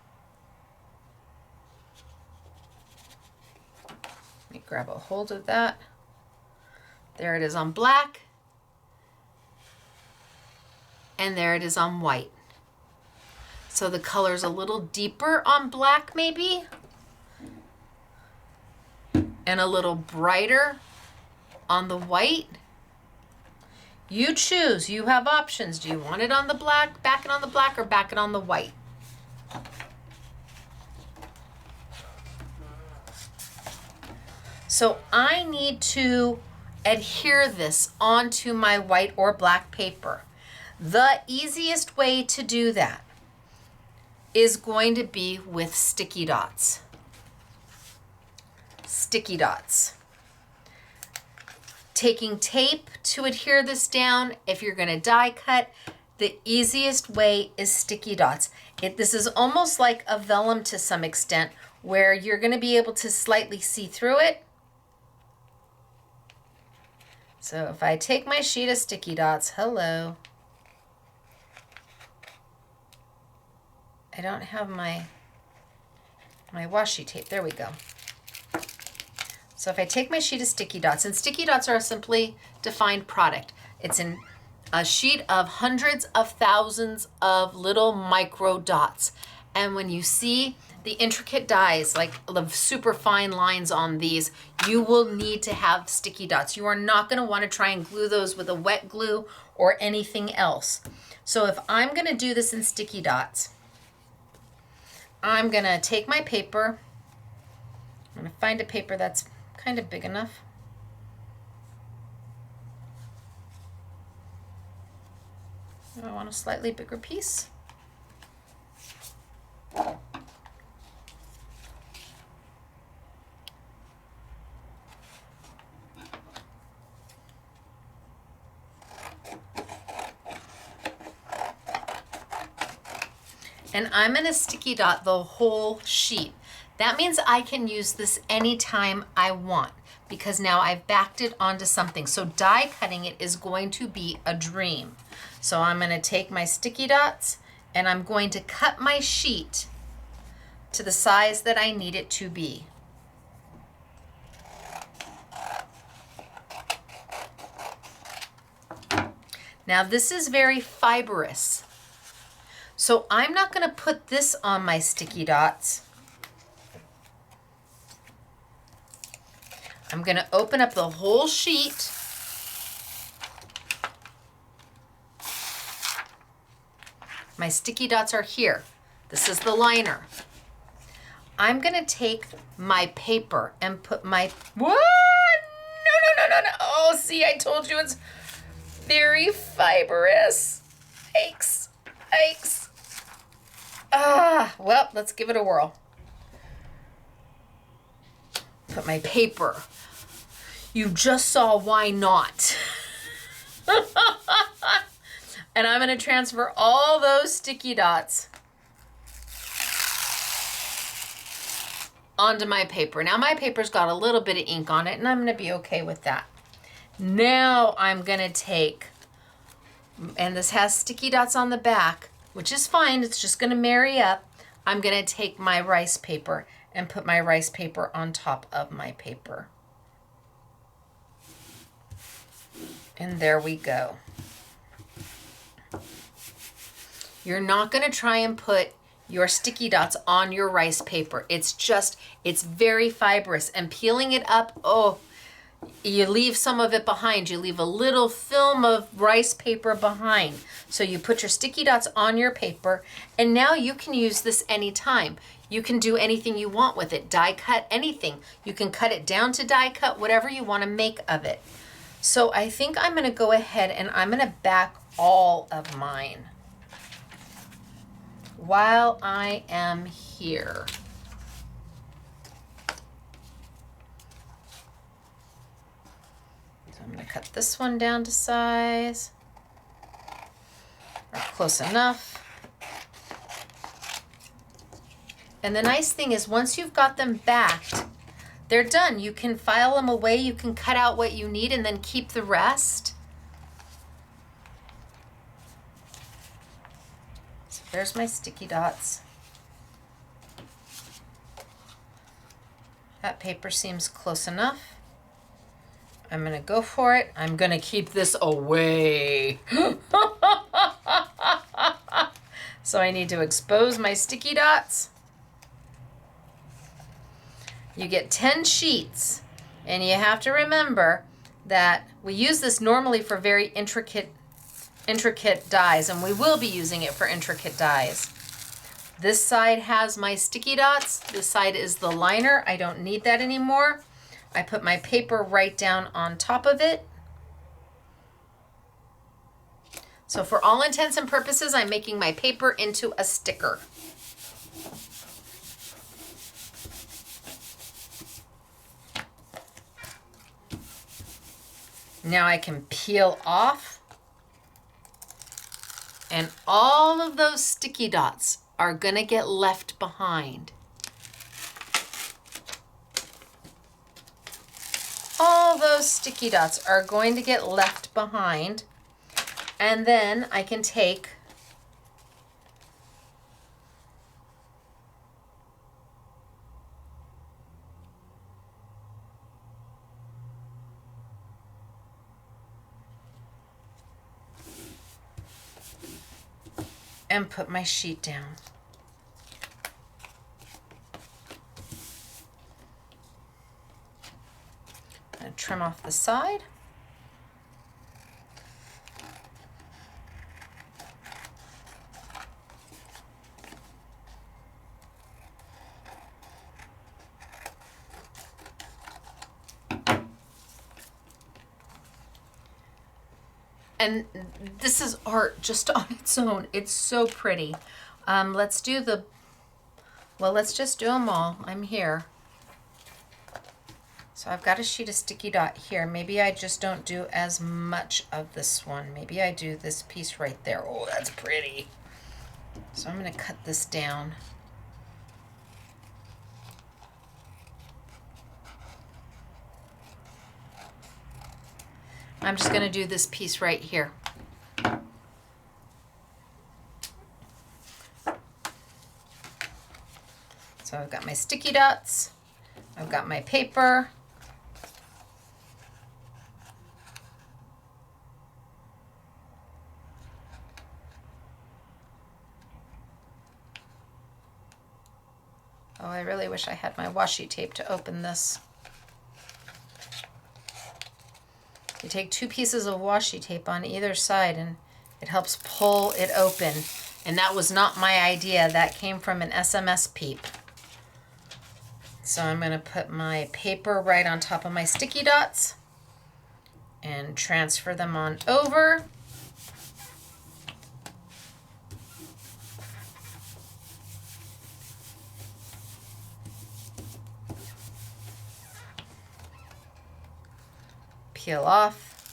Grab a hold of that. There it is on black. And there it is on white. So the color's a little deeper on black maybe. And a little brighter on the white. You choose. You have options. Do you want it on the black, back it on the black, or back it on the white? So I need to adhere this onto my white or black paper. The easiest way to do that is going to be with sticky dots. Sticky dots. taking tape to adhere this down. If you're gonna die cut, the easiest way is sticky dots. This is almost like a vellum to some extent, where you're gonna be able to slightly see through it. So if I take my sheet of sticky dots, hello. I don't have my washi tape, there we go. So if I take my sheet of sticky dots, and sticky dots are a simply defined product. It's in a sheet of hundreds of thousands of little micro dots. And when you see the intricate dyes, like the super fine lines on these, you will need to have sticky dots. You are not gonna wanna try and glue those with a wet glue or anything else. So if I'm gonna do this in sticky dots, I'm gonna take my paper, I'm gonna find a paper that's kind of big enough. I want a slightly bigger piece. And I'm going to sticky dot the whole sheet. That means I can use this anytime I want, because now I've backed it onto something. So die cutting it is going to be a dream. So I'm going to take my sticky dots and I'm going to cut my sheet to the size that I need it to be. Now this is very fibrous. So I'm not going to put this on my sticky dots. I'm going to open up the whole sheet. My sticky dots are here. This is the liner. I'm going to take my paper and put my... What? No. Oh, see, I told you it's very fibrous. Yikes. Well, let's give it a whirl. Put my paper. You just saw why not. And I'm going to transfer all those sticky dots onto my paper. Now my paper's got a little bit of ink on it, and I'm going to be okay with that. Now I'm going to take, and this has sticky dots on the back, which is fine. It's just going to marry up. I'm going to take my rice paper and put my rice paper on top of my paper. And there we go. You're not going to try and put your sticky dots on your rice paper. It's very fibrous, and peeling it up, oh, you leave some of it behind. You leave a little film of rice paper behind. So you put your sticky dots on your paper, and now you can use this anytime. You can do anything you want with it. Die cut anything. You can cut it down to die cut, whatever you want to make of it. So I think I'm going to go ahead and I'm going to back all of mine while I am here. So I'm going to cut this one down to size, or close enough. And the nice thing is, once you've got them backed, they're done. You can file them away, you can cut out what you need and then keep the rest. So there's my sticky dots. That paper seems close enough. I'm gonna go for it. I'm gonna keep this away. So I need to expose my sticky dots. You get 10 sheets, and you have to remember that we use this normally for very intricate dies, and we will be using it for intricate dies. This side has my sticky dots. This side is the liner. I don't need that anymore. I put my paper right down on top of it. So for all intents and purposes, I'm making my paper into a sticker. Now I can peel off, and all of those sticky dots are gonna get left behind. All those sticky dots are going to get left behind, and then I can take and put my sheet down. And trim off the side. And this is art just on its own. It's so pretty. Let's just do them all. I'm here. So I've got a sheet of sticky dot here. Maybe I just don't do as much of this one. Maybe I do this piece right there. Oh, that's pretty. So I'm going to cut this down. I'm just going to do this piece right here. So I've got my sticky dots. I've got my paper. Oh, I really wish I had my washi tape to open this. You take 2 pieces of washi tape on either side and it helps pull it open. And that was not my idea. That came from an SMS peep. So I'm going to put my paper right on top of my sticky dots and transfer them on over. Peel off,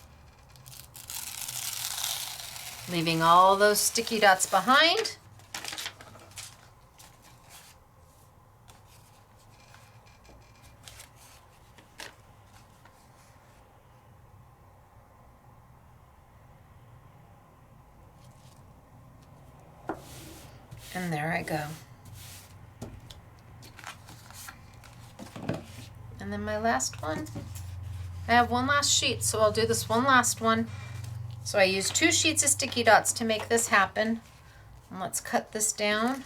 leaving all those sticky dots behind. And there I go. And then my last one. I have one last sheet, so I'll do this one last one. So I used 2 sheets of sticky dots to make this happen. And let's cut this down.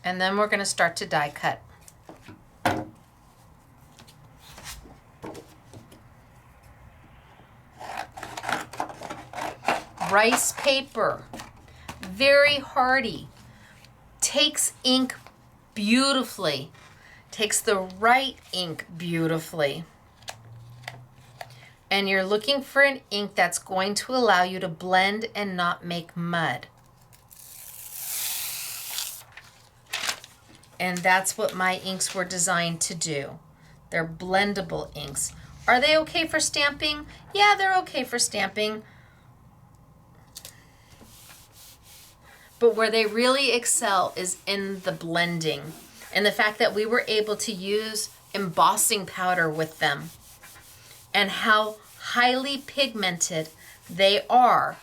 And then we're going to start to die cut. Rice paper, very hardy, takes ink beautifully, takes the right ink beautifully. And you're looking for an ink that's going to allow you to blend and not make mud. And that's what my inks were designed to do. They're blendable inks. Are they okay for stamping? Yeah, they're okay for stamping. But where they really excel is in the blending and the fact that we were able to use embossing powder with them and how highly pigmented they are.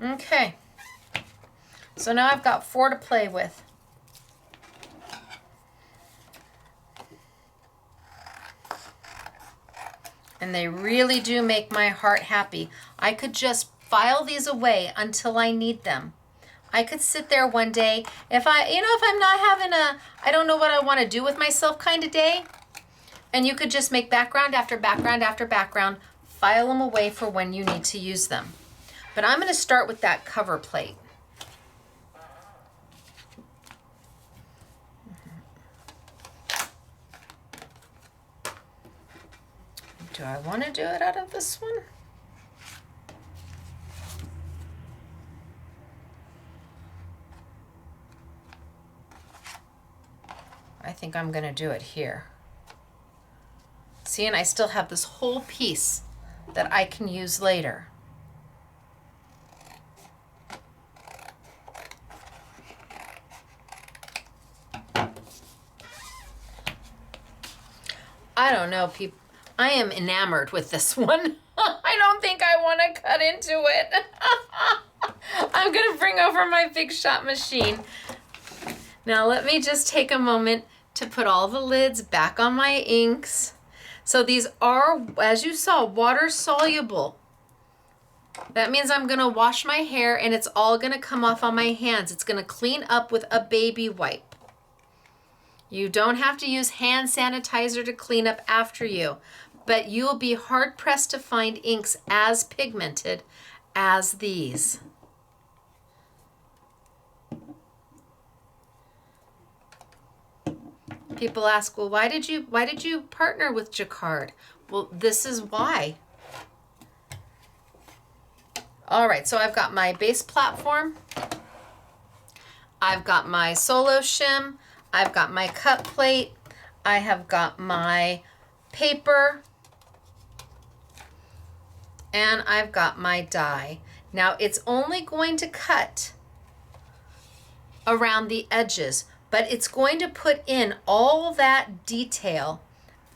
Okay, so now I've got 4 to play with. And they really do make my heart happy. I could just file these away until I need them. I could sit there one day, if I'm not having I don't know what I want to do with myself kind of day, and you could just make background after background after background, file them away for when you need to use them. But I'm going to start with that cover plate. Do I want to do it out of this one? I think I'm going to do it here. See, and I still have this whole piece that I can use later. I don't know, people. I am enamored with this one. I don't think I want to cut into it. I'm going to bring over my Big Shot machine. Now let me just take a moment to put all the lids back on my inks. So these are, as you saw, water soluble. That means I'm going to wash my hair and it's all going to come off on my hands. It's going to clean up with a baby wipe. You don't have to use hand sanitizer to clean up after you, but you'll be hard pressed to find inks as pigmented as these. People ask, well, why did you partner with Jacquard? Well, this is why. All right, so I've got my base platform. I've got my solo shim. I've got my cut plate. I have got my paper. And I've got my die. Now it's only going to cut around the edges, but it's going to put in all that detail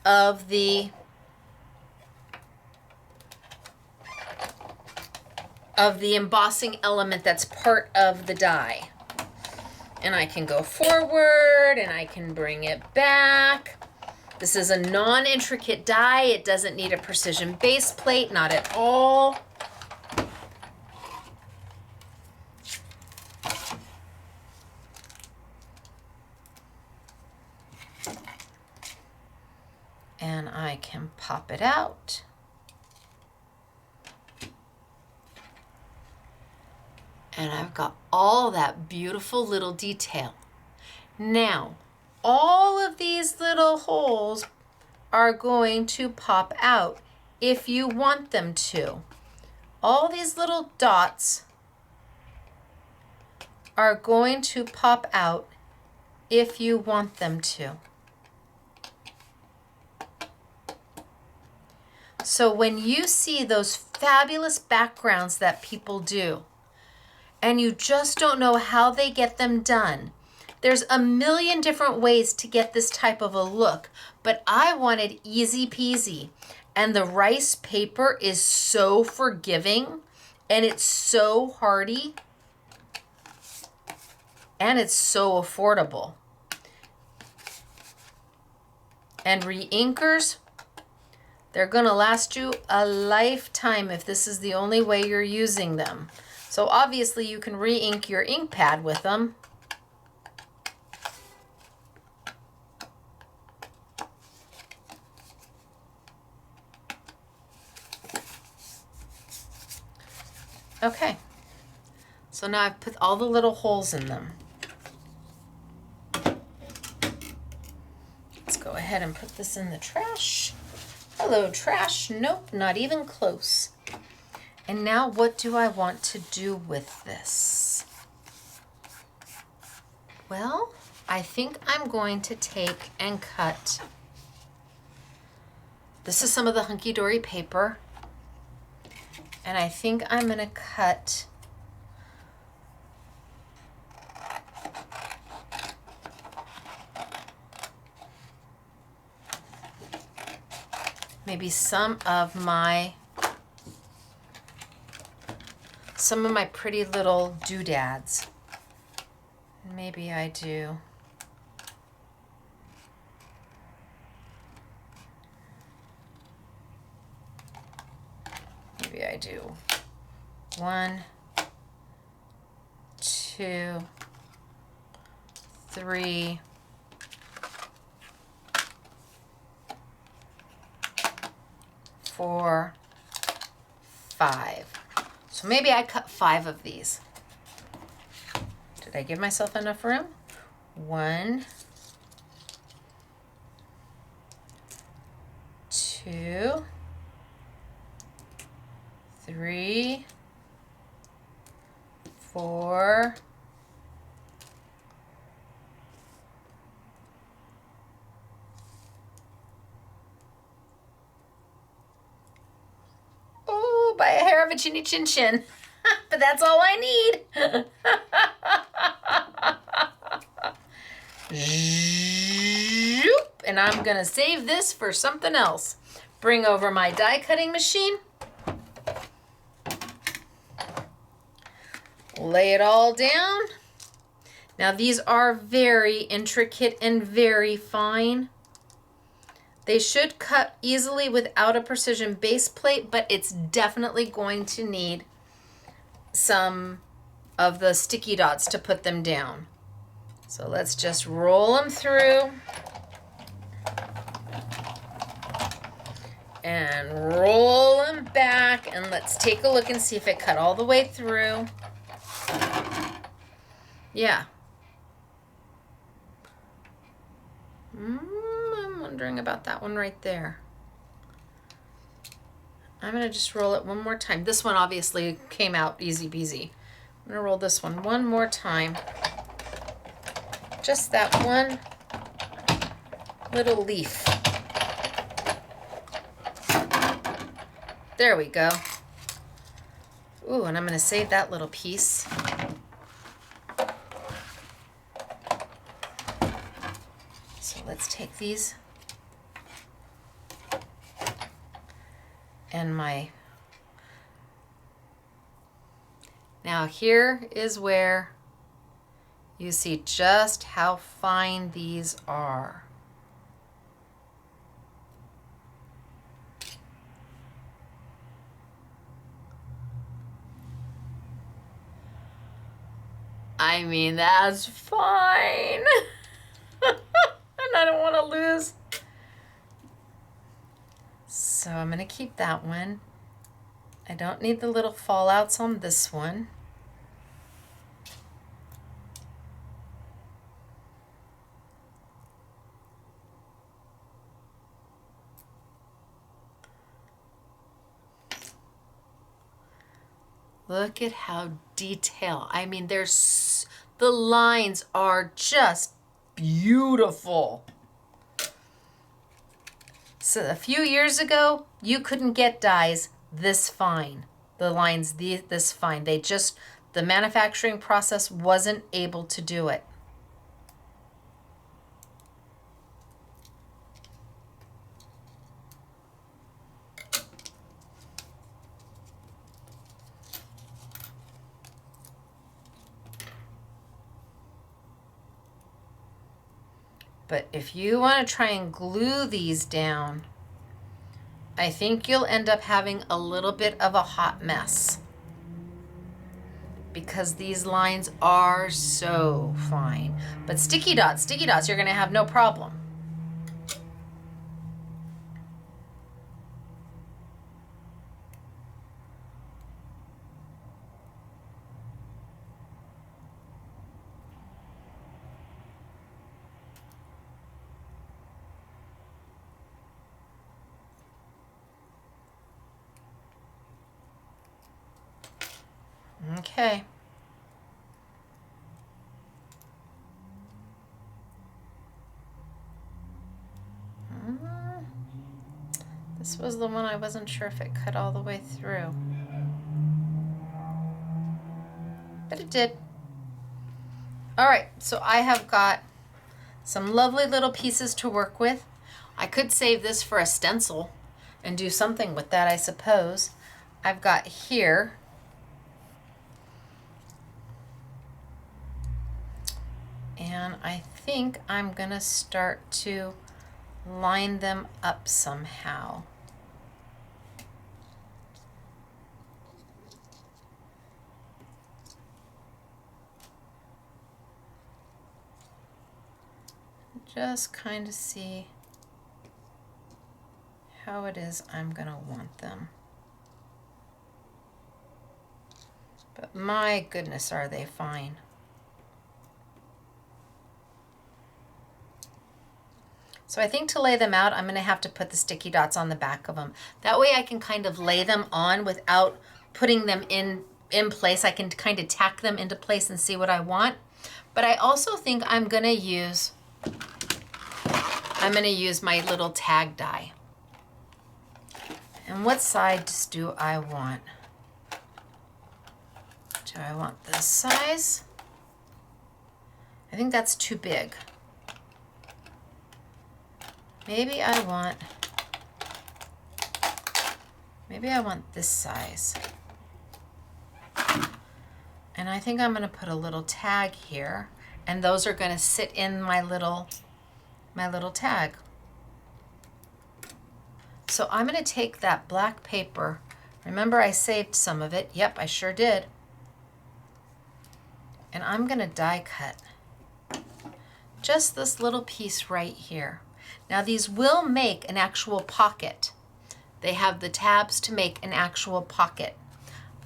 of the embossing element that's part of the die. And I can go forward and I can bring it back. This is a non-intricate die. It doesn't need a precision base plate, not at all. And I can pop it out. And I've got all that beautiful little detail. Now, all of these little holes are going to pop out if you want them to. All these little dots are going to pop out if you want them to. So when you see those fabulous backgrounds that people do, and you just don't know how they get them done, there's a million different ways to get this type of a look, but I wanted easy peasy. And the rice paper is so forgiving, and it's so hardy, and it's so affordable. And re-inkers, they're gonna last you a lifetime if this is the only way you're using them. So obviously you can re-ink your ink pad with them. Okay, so now I've put all the little holes in them. Let's go ahead and put this in the trash. Hello, trash. Nope, not even close. And now what do I want to do with this? Well, I think I'm going to take and cut. This is some of the Hunky Dory paper. And I think I'm going to cut maybe some of my pretty little doodads. Maybe I do. Maybe I do 1, 2, 3, 4, 5. So maybe I cut 5 of these. Did I give myself enough room? 1, 2, 3, 4, 5. By a hair of a chinny chin chin. But that's all I need. Zoop. And I'm gonna save this for something else. Bring over my die cutting machine. Lay it all down. Now these are very intricate and very fine. They should cut easily without a precision base plate, but it's definitely going to need some of the sticky dots to put them down. So let's just roll them through and roll them back, and let's take a look and see if it cut all the way through. Yeah. I'm wondering about that one right there. I'm going to just roll it one more time. This one obviously came out easy peasy. I'm going to roll this one more time. Just that one little leaf. There we go. Ooh, and I'm going to save that little piece. So let's take these and now here is where you see just how fine these are. I mean, that's fine. And I don't want to lose. So I'm going to keep that one. I don't need the little fallouts on this one. Look at how detailed. I mean, the lines are just beautiful. So a few years ago, you couldn't get dyes this fine. The lines this fine. The manufacturing process wasn't able to do it. But if you want to try and glue these down, I think you'll end up having a little bit of a hot mess, because these lines are so fine. But sticky dots, you're going to have no problem. Okay. This was the one I wasn't sure if it cut all the way through. But it did. All right, so I have got some lovely little pieces to work with. I could save this for a stencil and do something with that, I suppose. I've got here and I think I'm gonna start to line them up somehow. Just kind of see how it is I'm gonna want them. But my goodness, are they fine. So I think to lay them out, I'm going to have to put the sticky dots on the back of them. That way I can kind of lay them on without putting them in place. I can kind of tack them into place and see what I want. But I also think I'm going to use my little tag die. And what sides do I want? Do I want this size? I think that's too big. Maybe I want this size. And I think I'm going to put a little tag here, and those are going to sit in my little tag. So I'm going to take that black paper. Remember, I saved some of it. Yep, I sure did. And I'm going to die cut just this little piece right here. Now these will make an actual pocket. They have the tabs to make an actual pocket.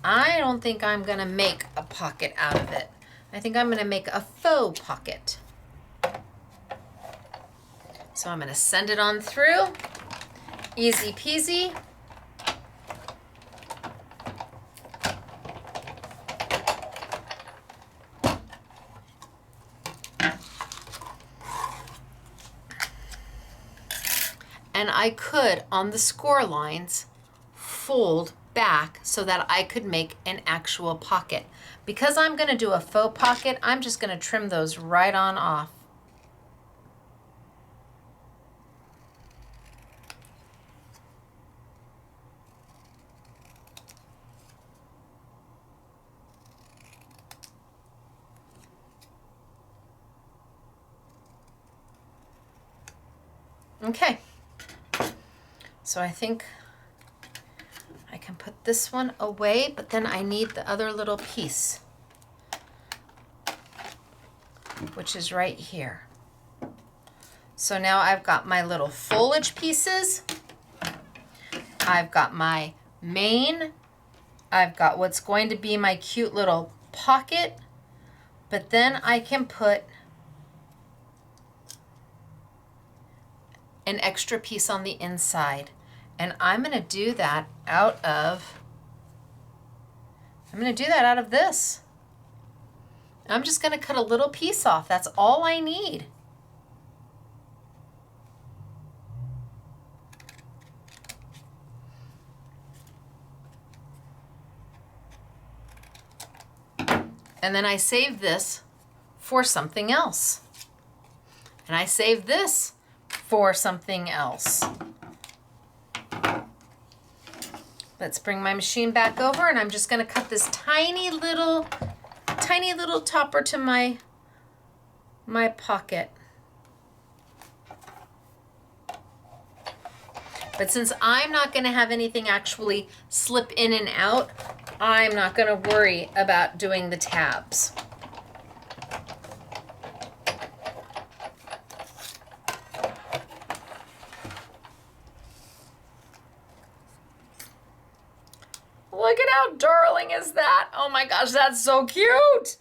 I don't think I'm going to make a pocket out of it. I think I'm going to make a faux pocket. So I'm going to send it on through. Easy peasy. And I could, on the score lines, fold back so that I could make an actual pocket. Because I'm going to do a faux pocket, I'm just going to trim those right on off. Okay. So I think I can put this one away, but then I need the other little piece, which is right here. So now I've got my little foliage pieces. I've got my mane. I've got what's going to be my cute little pocket, but then I can put an extra piece on the inside. And I'm going to do that out of this. I'm just going to cut a little piece off. That's all I need. And then I save this for something else. And I save this for something else. Let's bring my machine back over, and I'm just going to cut this tiny little topper to my pocket. But since I'm not going to have anything actually slip in and out, I'm not going to worry about doing the tabs. Look at how darling is that. Oh my gosh, that's so cute.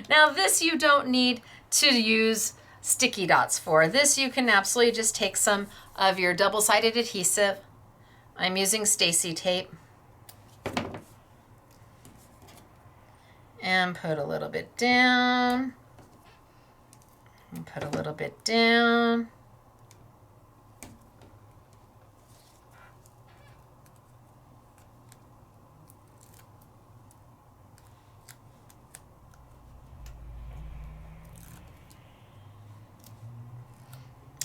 Now this you don't need to use sticky dots for. This you can absolutely just take some of your double-sided adhesive. I'm using Stacey tape. And put a little bit down. And put a little bit down.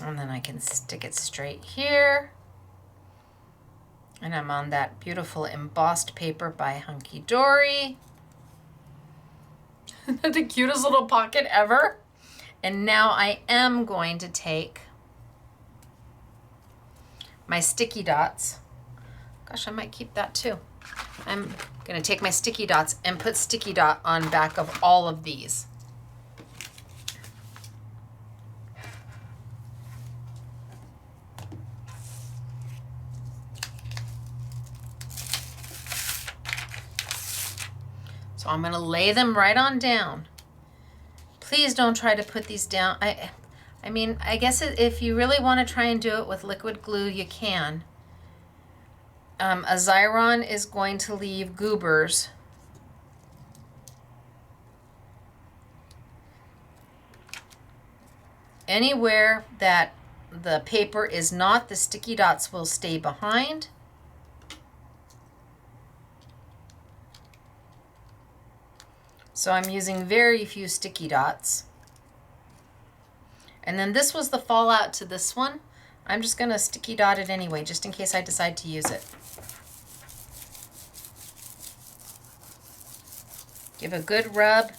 And then I can stick it straight here. And I'm on that beautiful embossed paper by Hunky Dory. The cutest little pocket ever. And now I am going to take my sticky dots. Gosh, I might keep that too. I'm going to take my sticky dots and put sticky dot on back of all of these. So I'm going to lay them right on down. Please don't try to put these down. I mean, I guess if you really want to try and do it with liquid glue, you can. A Xyron is going to leave goobers. Anywhere that the paper is not, the sticky dots will stay behind. So I'm using very few sticky dots. And then this was the fallout to this one. I'm just going to sticky dot it anyway, just in case I decide to use it. Give a good rub.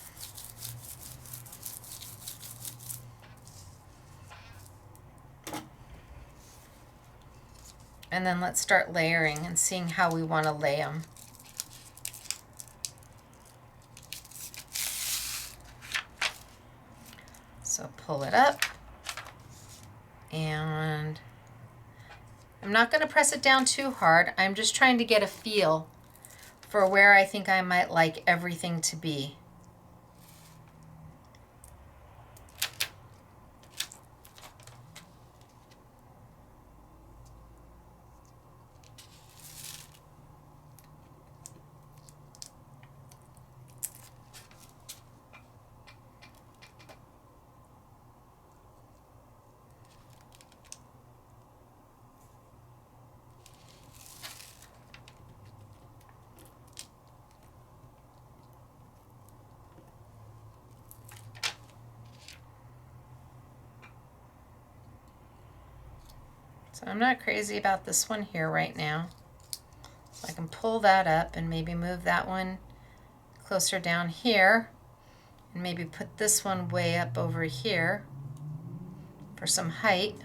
And then let's start layering and seeing how we want to lay them. So pull it up, and I'm not going to press it down too hard. I'm just trying to get a feel for where I think I might like everything to be. So I'm not crazy about this one here right now. So I can pull that up and maybe move that one closer down here, and maybe put this one way up over here for some height.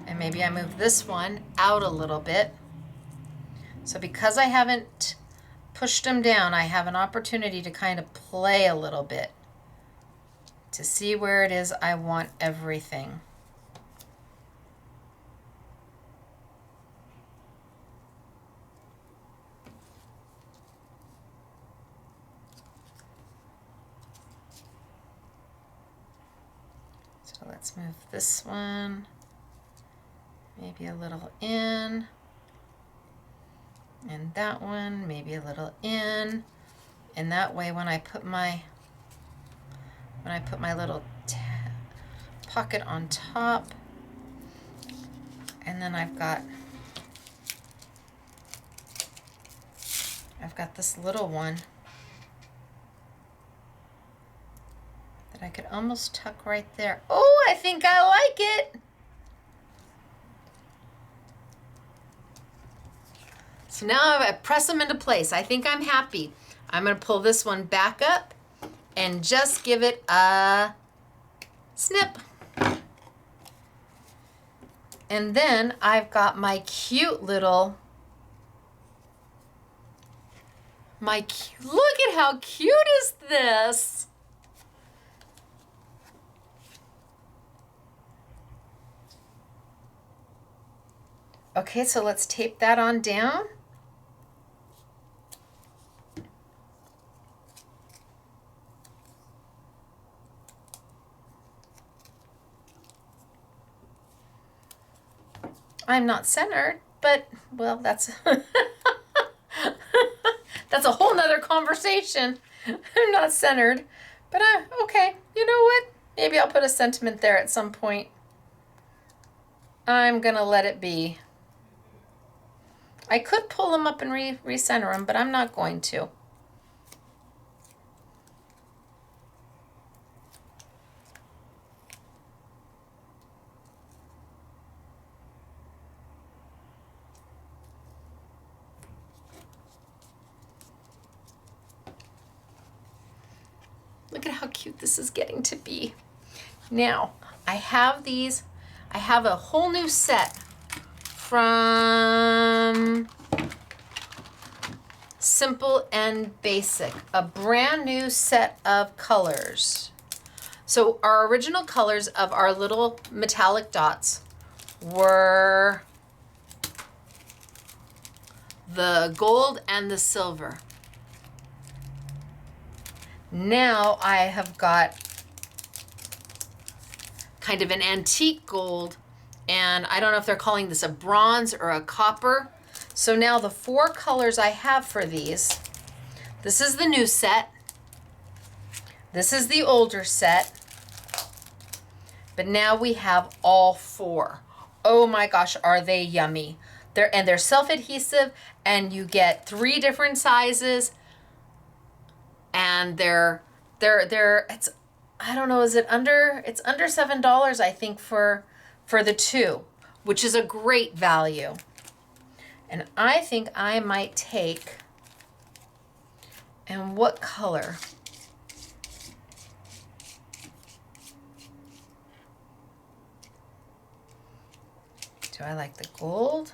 And maybe I move this one out a little bit. So because I haven't pushed them down, I have an opportunity to kind of play a little bit to see where it is I want everything. So let's move this one maybe a little in, and that one maybe a little in, and that way when I put my little pocket on top, and then I've got this little one that I could almost tuck right there. Oh, I think I like it. So now I press them into place. I think I'm happy. I'm going to pull this one back up and just give it a snip. And then I've got my cute little, look at how cute is this? Okay, so let's tape that on down. I'm not centered, but, well, that's that's a whole nother conversation. I'm not centered, but okay, you know what? Maybe I'll put a sentiment there at some point. I'm gonna let it be. I could pull them up and recenter them, but I'm not going to. Look at how cute this is getting to be. Now, I have a whole new set from Simple and Basic, a brand new set of colors. So our original colors of our little metallic dots were the gold and the silver. Now I have got kind of an antique gold, and I don't know if they're calling this a bronze or a copper. So now the 4 colors I have for these, this is the new set, this is the older set, but now we have all 4. Oh my gosh, are they yummy. They're self-adhesive, and you get 3 different sizes, and it's, I don't know, it's under $7, I think, for the 2, which is a great value. And I think I might take, and what color? Do I like the gold?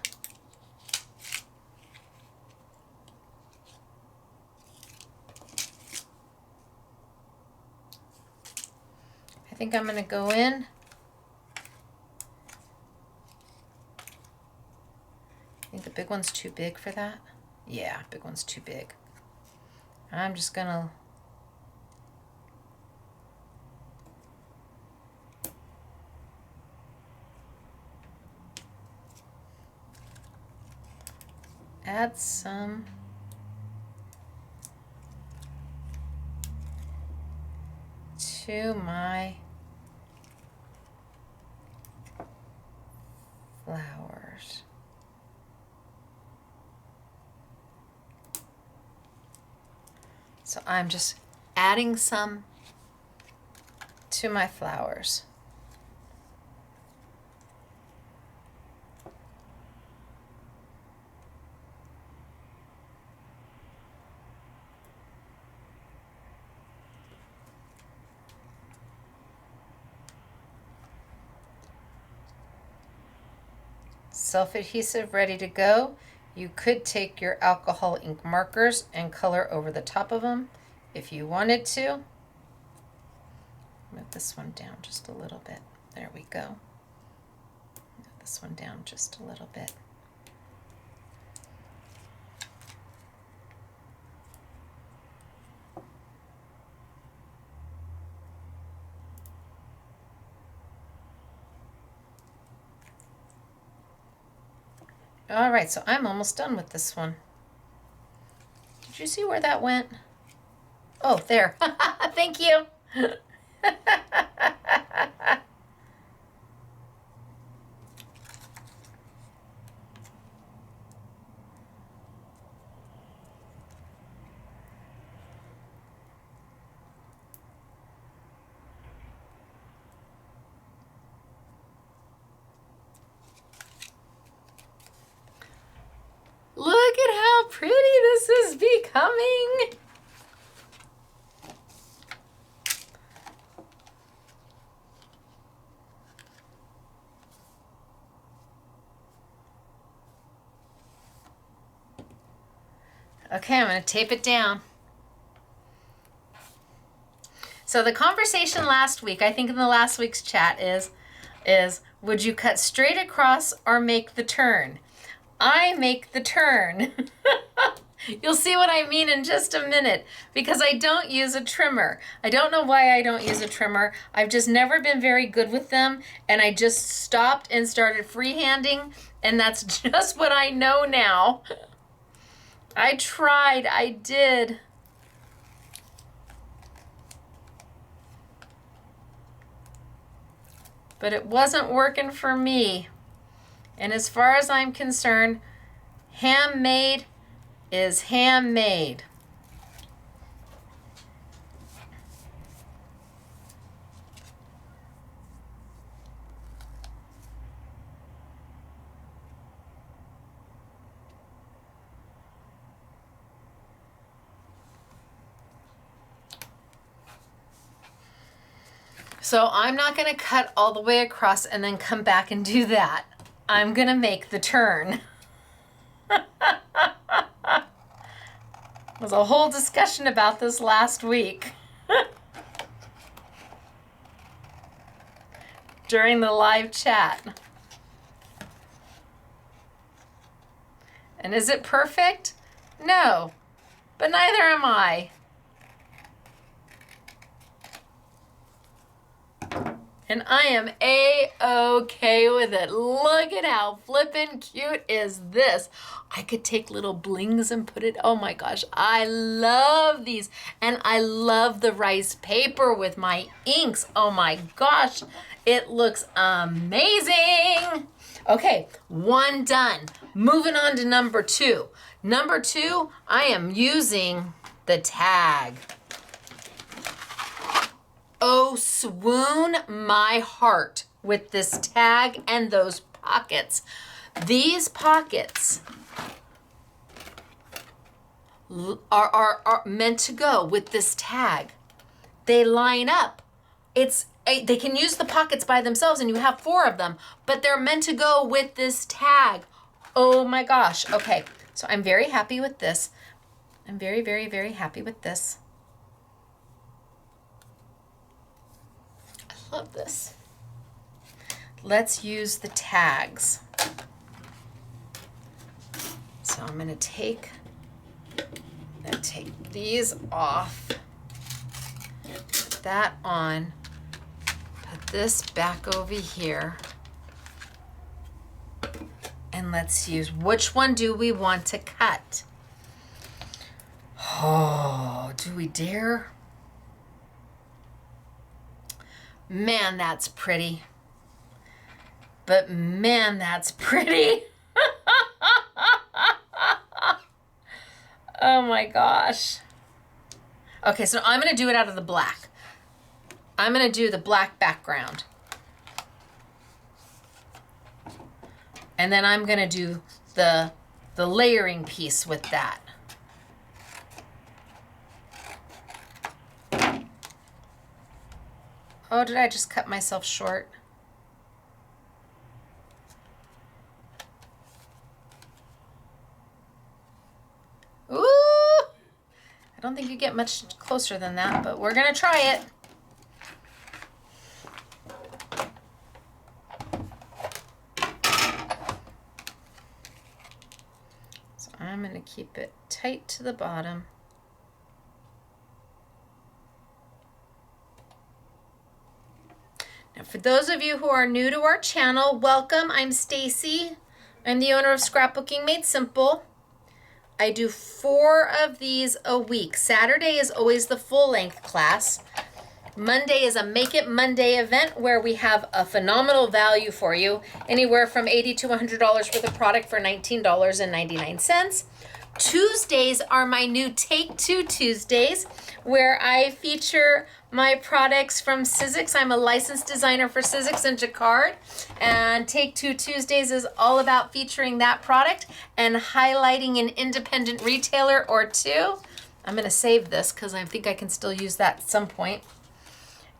I think I'm going to go in. I think the big one's too big for that. Yeah, big one's too big. I'm just going to add some to my flowers. So I'm just adding some to my flowers. Self-adhesive, ready to go. You could take your alcohol ink markers and color over the top of them if you wanted to. Move this one down just a little bit. There we go. Move this one down just a little bit. All right, so I'm almost done with this one. Did you see where that went? Oh, there. Thank you. Look at how pretty this is becoming. Okay, I'm going to tape it down. So the conversation last week, I think in the last week's chat is would you cut straight across or make the turn? I make the turn. You'll see what I mean in just a minute, because I don't use a trimmer. I don't know why I don't use a trimmer. I've just never been very good with them, and I just stopped and started freehanding, and that's just what I know now. I tried, I did. But it wasn't working for me. And as far as I'm concerned, handmade is handmade. So I'm not going to cut all the way across and then come back and do that. I'm going to make the turn. There's a whole discussion about this last week during the live chat. And is it perfect? No, but neither am I. And I am A-okay with it. Look at how flippin' cute is this. I could take little blings and put it, oh my gosh, I love these. And I love the rice paper with my inks. Oh my gosh, it looks amazing. Okay, one done. Moving on to number 2. Number 2, I am using the tag. Oh, swoon my heart with this tag and those pockets. These pockets are meant to go with this tag. They line up. They can use the pockets by themselves and you have 4 of them, but they're meant to go with this tag. Oh my gosh. Okay, so I'm very happy with this. I'm very, very, very happy with this. I love this. Let's use the tags. So I'm going to take these off, put that on, put this back over here, and let's use, which one do we want to cut? Oh, do we dare? Man, that's pretty. But man, that's pretty. Oh my gosh. Okay, so I'm going to do it out of the black. I'm going to do the black background. And then I'm going to do the layering piece with that. Oh, did I just cut myself short? Ooh! I don't think you get much closer than that, but we're gonna try it. So I'm gonna keep it tight to the bottom. Now, for those of you who are new to our channel, welcome. I'm Stacey. I'm the owner of Scrapbooking Made Simple. I do 4 of these a week. Saturday is always the full-length class. Monday is a Make It Monday event where we have a phenomenal value for you, anywhere from $80 to $100 worth of product for $19.99. Tuesdays are my new Take 2 Tuesdays, where I feature my products from Sizzix. I'm a licensed designer for Sizzix and Jacquard, and Take 2 Tuesdays is all about featuring that product and highlighting an independent retailer or 2. I'm going to save this because I think I can still use that at some point.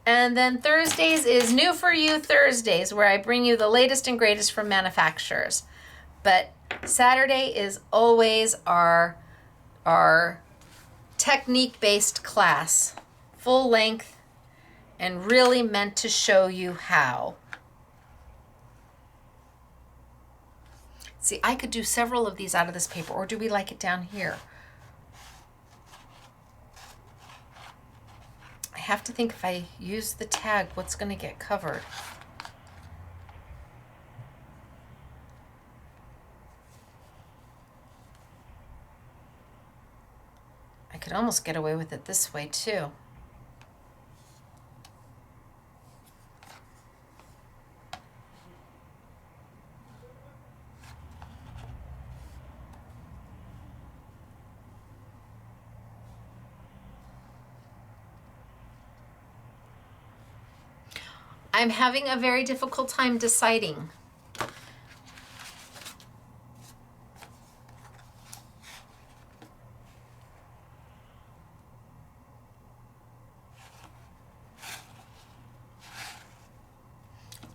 And then Thursdays is New For You Thursdays, where I bring you the latest and greatest from manufacturers. But Saturday is always our technique-based class, full length, and really meant to show you how. See, I could do several of these out of this paper, or do we like it down here? I have to think if I use the tag, what's going to get covered? I could almost get away with it this way too. I'm having a very difficult time deciding.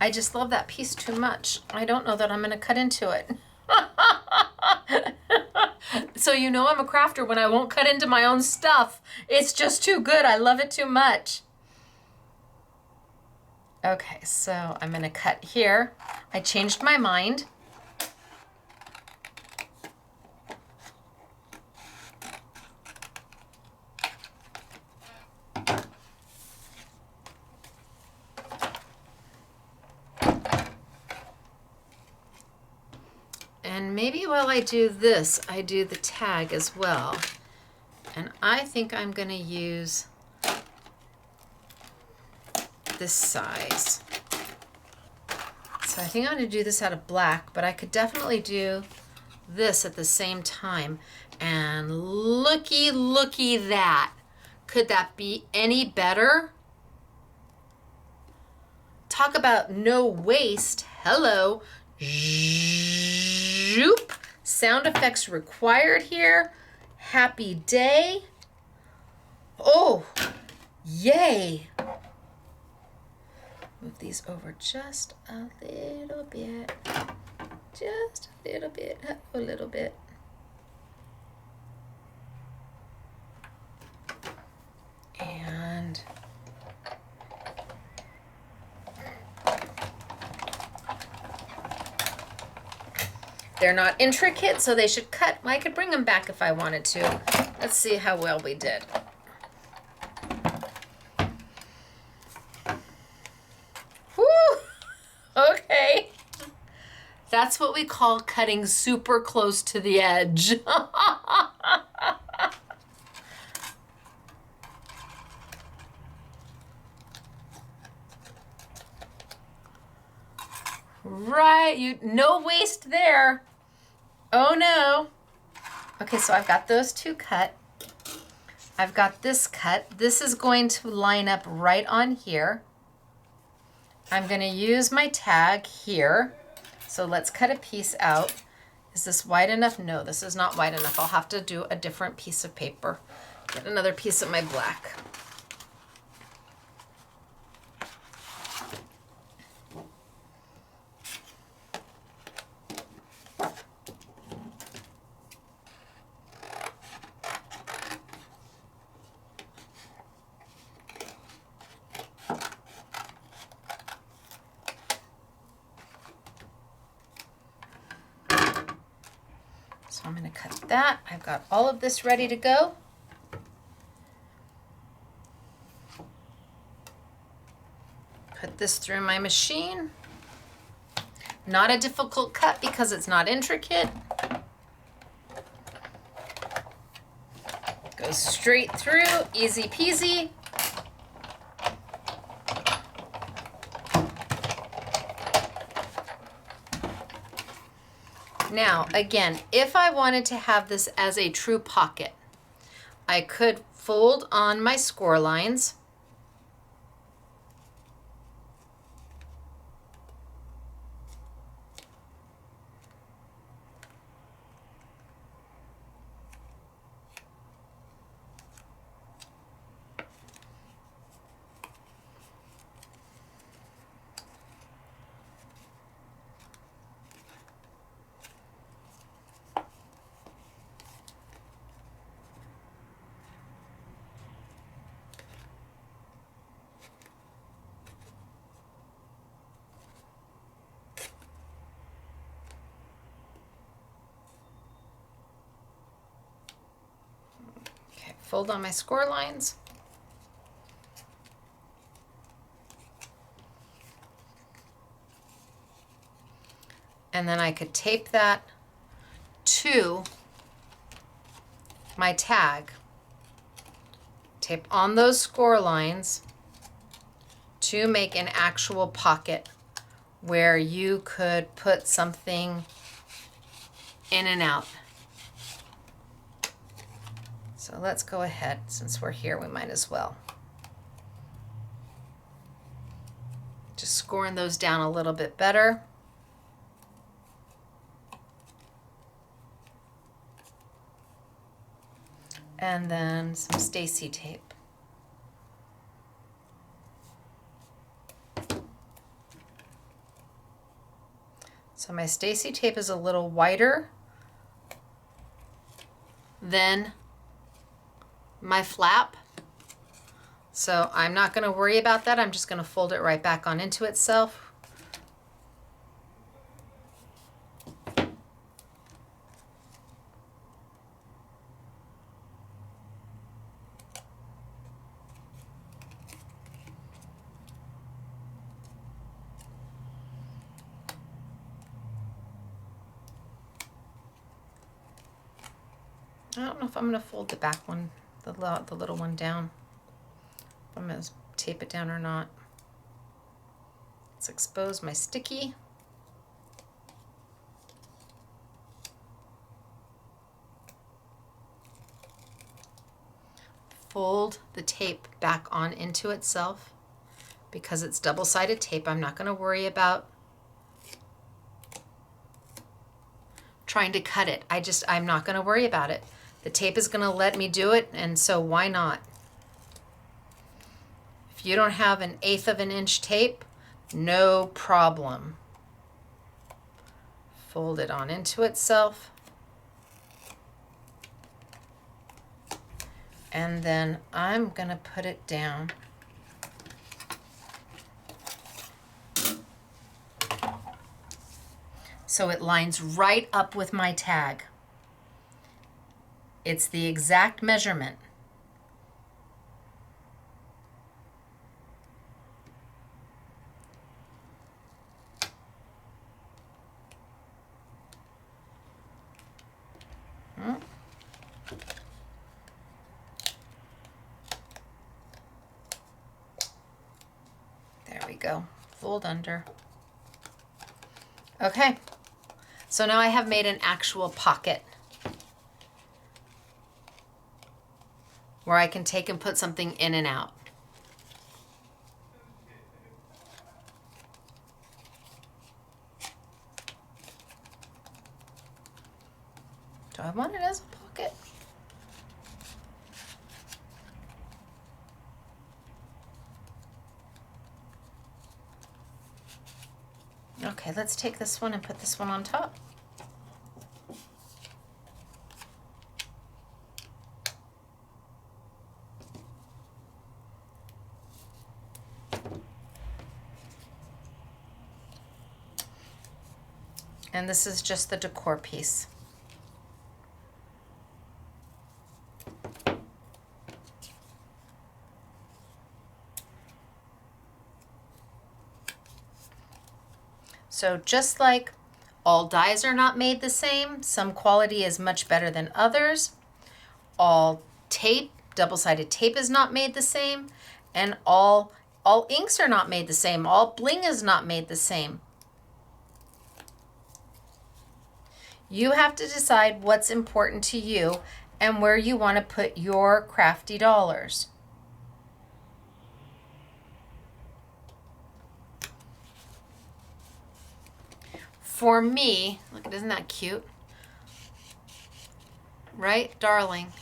I just love that piece too much. I don't know that I'm going to cut into it. So you know I'm a crafter when I won't cut into my own stuff. It's just too good. I love it too much. Okay, so I'm going to cut here. I changed my mind. maybe while I do this, I do the tag as well. And I think I'm going to use this size. So I think I'm going to do this out of black, but I could definitely do this at the same time. And looky that. Could that be any better? Talk about no waste. Hello. Zoop. Sound effects required here. Happy day. Oh, yay. Move these over just a little bit. Just a little bit. A little bit. And they're not intricate, so they should cut. I could bring them back if I wanted to. Let's see how well we did. Whew. Okay. That's what we call cutting super close to the edge. Right, no waste there. Oh no. Okay, so I've got those two cut. I've got this cut. This is going to line up right on here. I'm going to use my tag here. So let's cut a piece out. Is this wide enough? No, this is not wide enough. I'll have to do a different piece of paper. Get another piece of my black. So I'm going to cut that. I've got all of this ready to go. Put this through my machine. Not a difficult cut because it's not intricate. Goes straight through, easy peasy. Now, again, if I wanted to have this as a true pocket, I could fold on my score lines. Fold on my score lines. And then I could tape that to my tag. Tape on those score lines to make an actual pocket where you could put something in and out. So let's go ahead. Since we're here, we might as well. Just scoring those down a little bit better. And then some Stacey tape. So my Stacey tape is a little wider than my flap. So I'm not going to worry about that. I'm just going to fold it right back on into itself. I don't know if I'm going to fold the back one, the little one down. If I'm going to tape it down or not. Let's expose my sticky. Fold the tape back on into itself. Because it's double-sided tape, I'm not going to worry about trying to cut it. I'm not going to worry about it. The tape is going to let me do it, and so why not? If you don't have 1/8 of an inch tape, no problem. Fold it on into itself. And then I'm going to put it down. So it lines right up with my tag. It's the exact measurement. There we go. Fold under. Okay. So now I have made an actual pocket where I can take and put something in and out. Do I want it as a pocket? Okay, let's take this one and put this one on top. And this is just the decor piece. So just like all dyes are not made the same, some quality is much better than others. All tape, double-sided tape is not made the same, and all inks are not made the same. All bling is not made the same. You have to decide what's important to you and where you want to put your crafty dollars. For me, look, isn't that cute? Right, darling?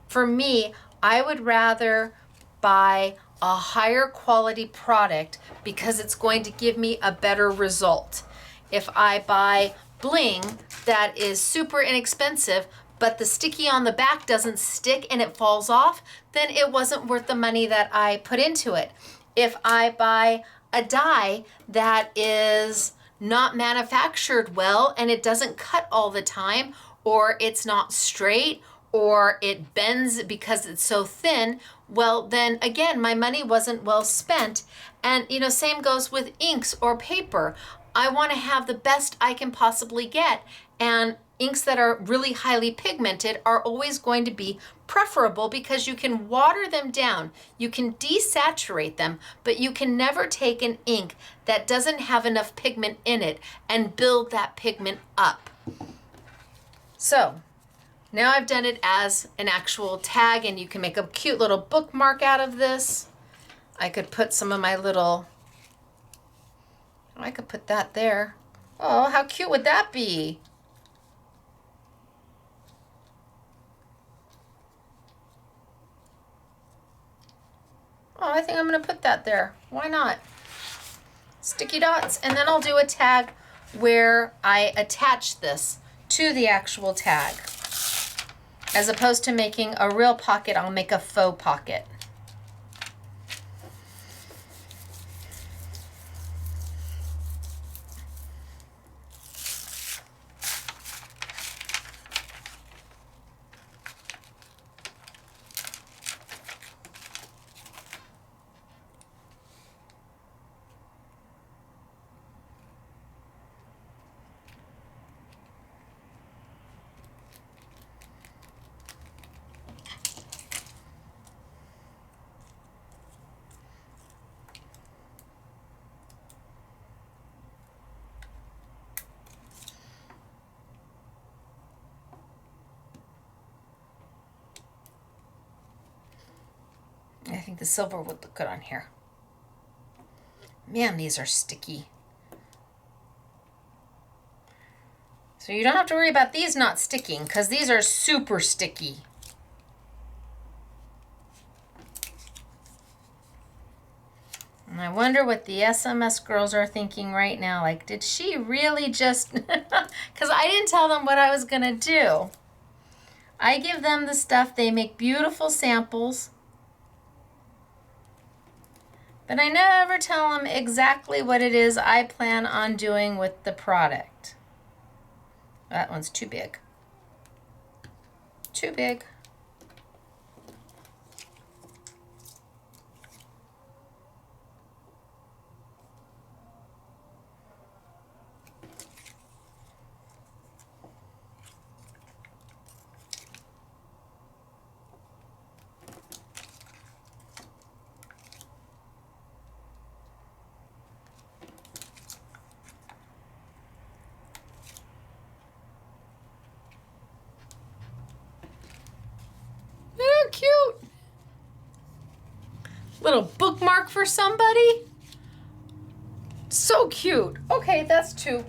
For me, I would rather buy a higher quality product because it's going to give me a better result. If I buy bling that is super inexpensive, but the sticky on the back doesn't stick and it falls off, then it wasn't worth the money that I put into it. If I buy a dye that is not manufactured well and it doesn't cut all the time, or it's not straight, or it bends because it's so thin, well, then again, my money wasn't well spent. And same goes with inks or paper. I want to have the best I can possibly get, and inks that are really highly pigmented are always going to be preferable because you can water them down, you can desaturate them, but you can never take an ink that doesn't have enough pigment in it and build that pigment up. So now I've done it as an actual tag, and you can make a cute little bookmark out of this. I could put some of my little, I could put that there. Oh, how cute would that be? Oh, I think I'm going to put that there. Why not? Sticky dots. And then I'll do a tag where I attach this to the actual tag. As opposed to making a real pocket, I'll make a faux pocket. think the silver would look good on here. Man, these are sticky. So you don't have to worry about these not sticking because these are super sticky. And I wonder what the SMS girls are thinking right now. Like, did she really just... Because I didn't tell them what I was going to do. I give them the stuff. They make beautiful samples. But I never tell them exactly what it is I plan on doing with the product. That one's too big. Too big. Cute. Little bookmark for somebody. So cute. Okay, that's 2.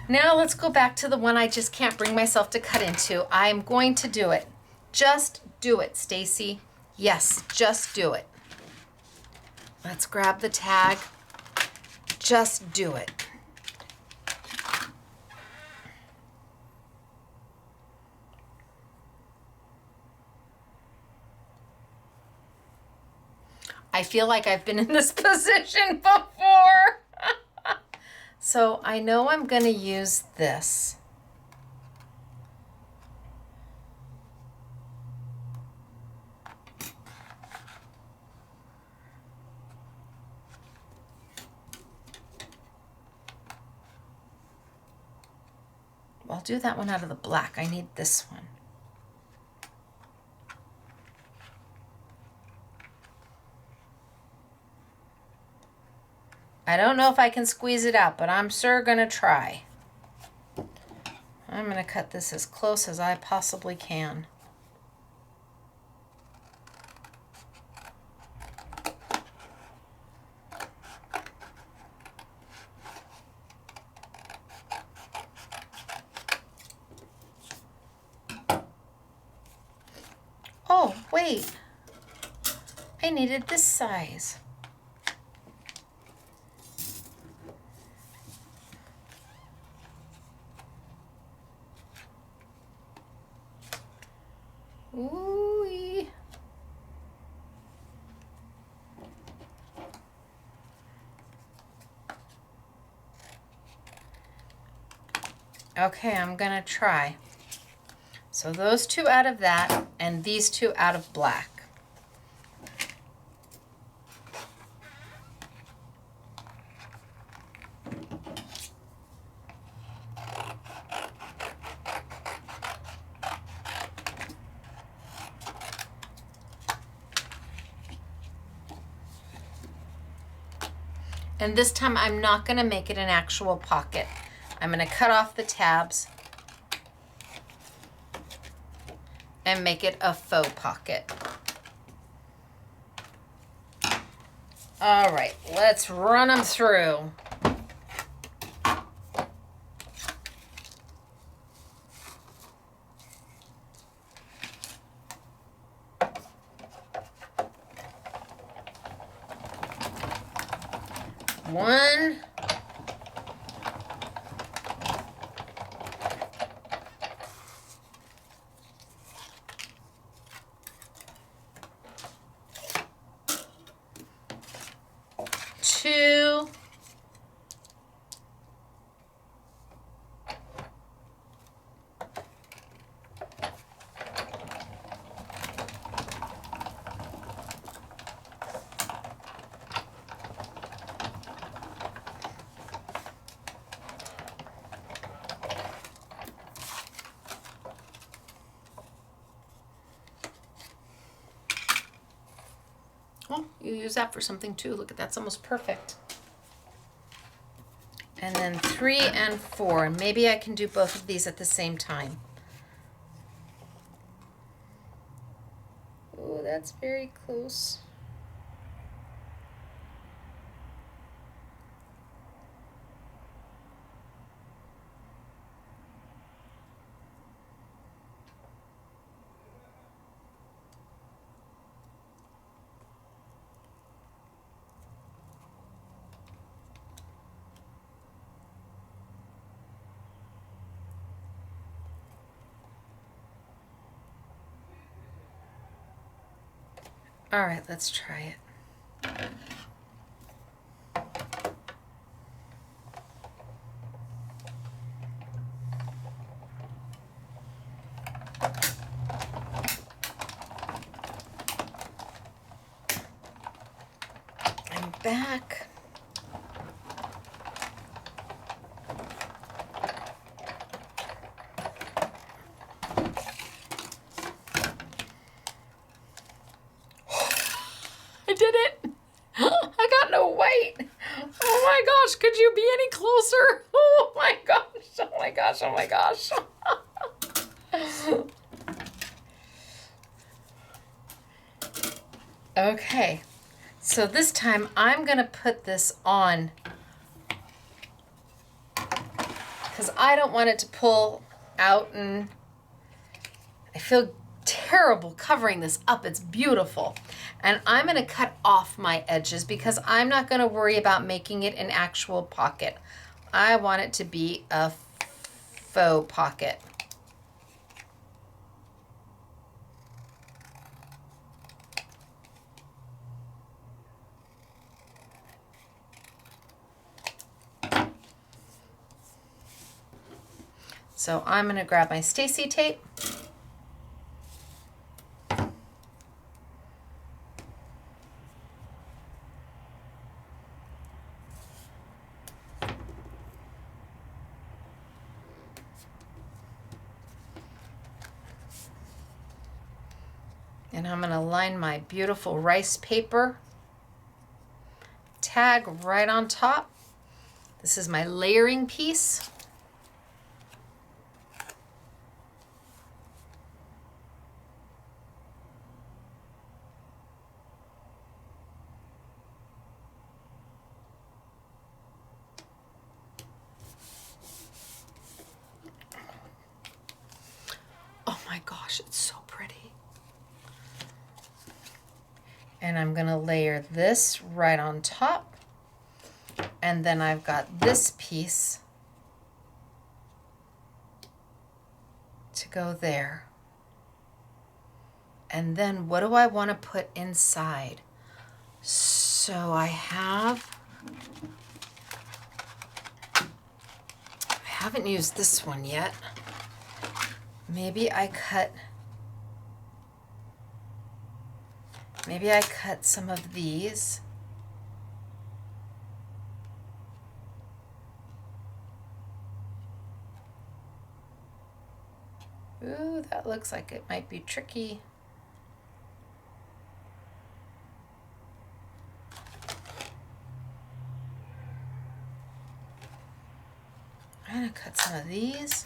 Now let's go back to the one I just can't bring myself to cut into. I'm going to do it. Just do it, Stacey. Yes, just do it. Let's grab the tag. Just do it. I feel like I've been in this position before. So I know I'm going to use this. I'll do that one out of the black. I need this one. I don't know if I can squeeze it out, but I'm sure gonna try. I'm gonna cut this as close as I possibly can. Oh, wait. I needed this size. Ooh-wee. Okay, I'm gonna try. So those 2 out of that and these 2 out of black. And this time I'm not going to make it an actual pocket. I'm going to cut off the tabs and make it a faux pocket. All right, let's run them through. One, two, oh, you use that for something too. Look at that's almost perfect. And then 3 and 4. Maybe I can do both of these at the same time. Oh, that's very close. All right, let's try it. I'm back. I did it. I got no white. Oh my gosh, could you be any closer? Oh my gosh, oh my gosh, oh my gosh. Okay, so this time I'm gonna put this on because I don't want it to pull out, and I feel terrible covering this up. It's beautiful. And I'm gonna cut off my edges because I'm not gonna worry about making it an actual pocket. I want it to be a faux pocket. So I'm gonna grab my Stacey tape. And I'm going to line my beautiful rice paper tag right on top. This is my layering piece. Oh my gosh, it's so pretty. And I'm going to layer this right on top. And then I've got this piece to go there. And then what do I want to put inside? So I haven't used this one yet. Maybe I cut some of these. Ooh, that looks like it might be tricky. I'm gonna cut some of these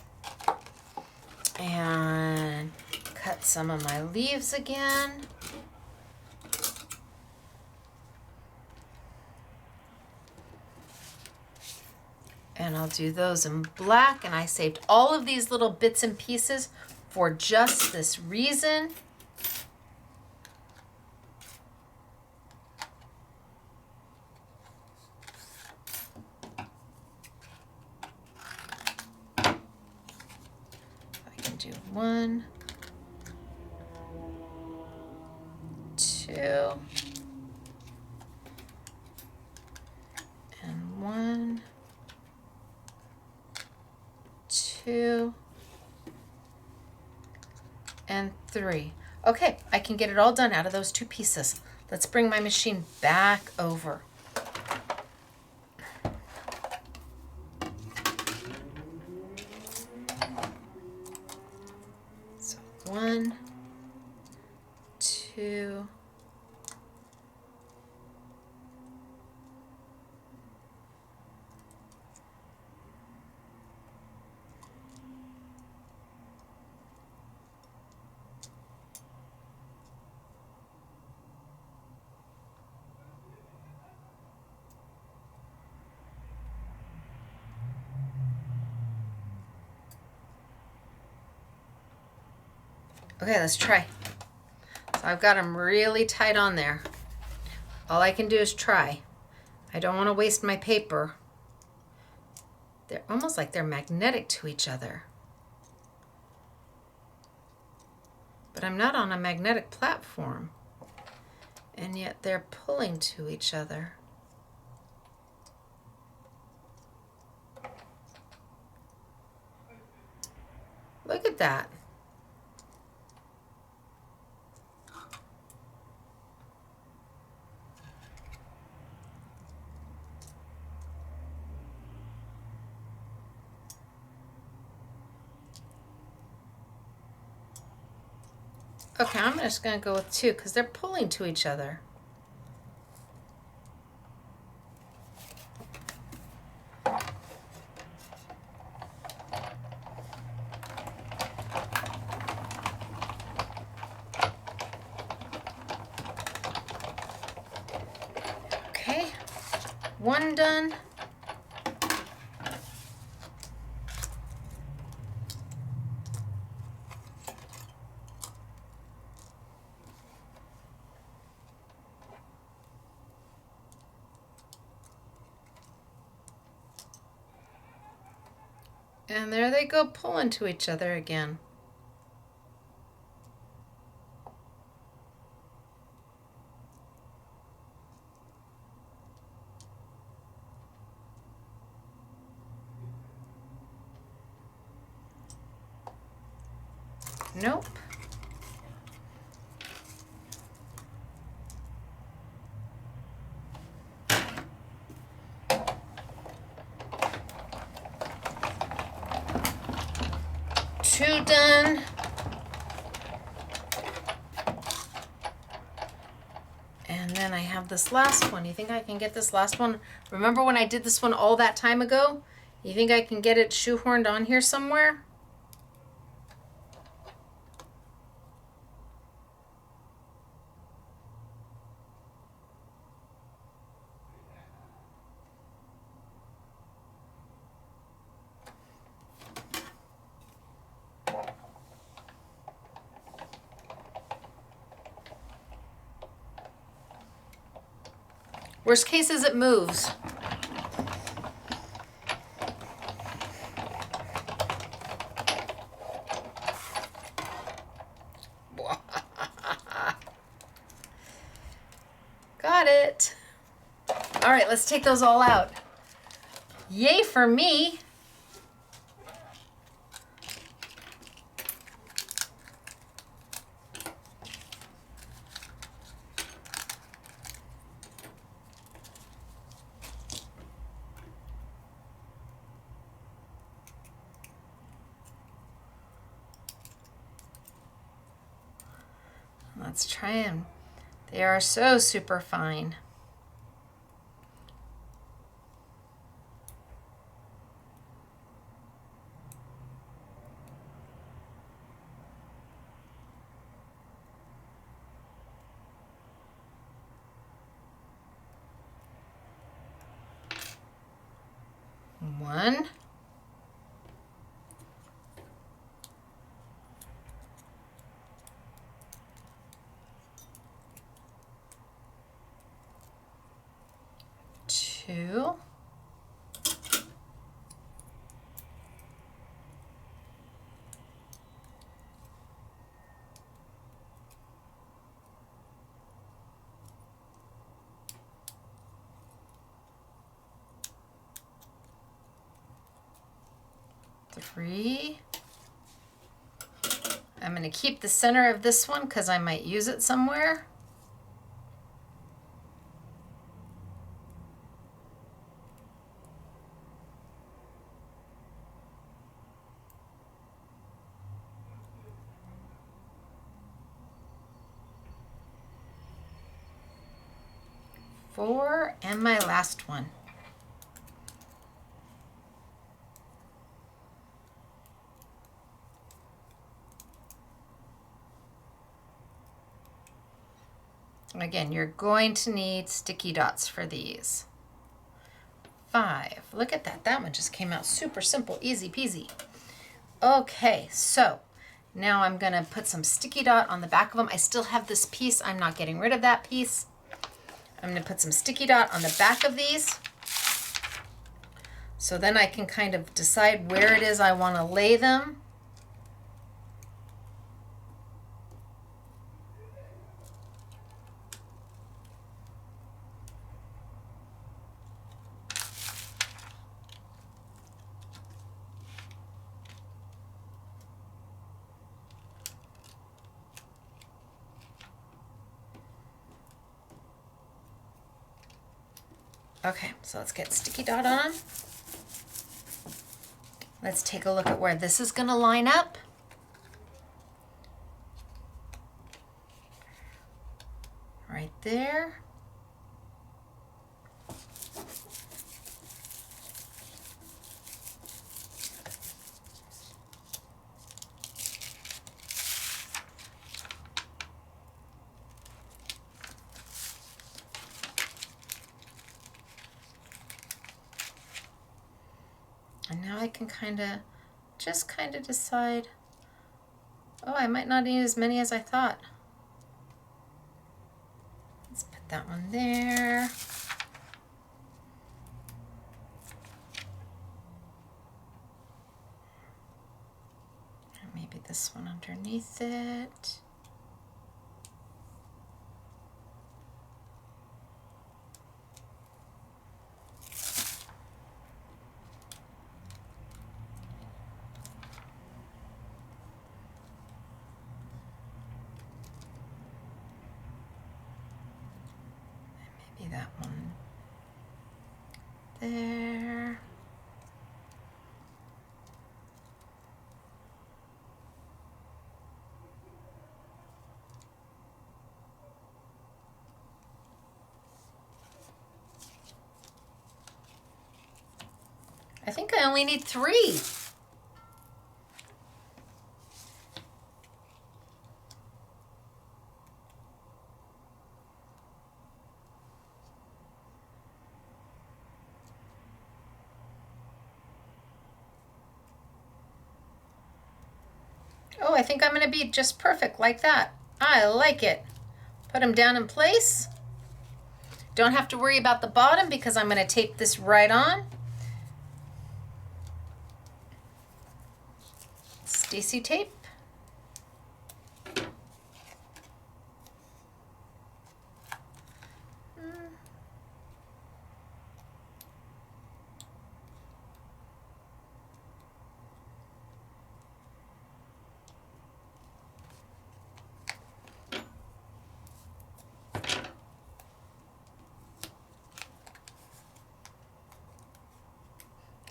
and cut some of my leaves again. And I'll do those in black, and I saved all of these little bits and pieces for just this reason. I can do 1, 2, and 1, 2, and 3. Okay, I can get it all done out of those 2 pieces. Let's bring my machine back over. So 1, 2, okay, let's try. So I've got them really tight on there. All I can do is try. I don't want to waste my paper. They're almost like they're magnetic to each other. But I'm not on a magnetic platform. And yet they're pulling to each other. Look at that. Okay, I'm just going to go with 2 because they're pulling to each other. Okay, 1 done. And there they go pulling to each other again. Nope. Two done. And then I have this last one. You think I can get this last one? Remember when I did this one all that time ago? You think I can get it shoehorned on here somewhere? Worst case is it moves. Got it. All right, let's take those all out. Yay for me. Let's try them. They are so super fine. One. Two. Three. I'm going to keep the center of this one because I might use it somewhere. Four, and my last one. Again, you're going to need sticky dots for these. 5. Look at that. That one just came out super simple, easy peasy. Okay, so now I'm going to put some sticky dot on the back of them. I still have this piece. I'm not getting rid of that piece. I'm going to put some sticky dot on the back of these. So then I can kind of decide where it is I want to lay them. Okay, so let's get sticky dot on. Let's take a look at where this is gonna line up. Right there. And now I can just kind of decide, oh, I might not need as many as I thought. Let's put that one there. And maybe this one underneath it. That one there. I think I only need 3. Oh, I think I'm going to be just perfect like that. I like it. Put them down in place. Don't have to worry about the bottom because I'm going to tape this right on. Stacey tape.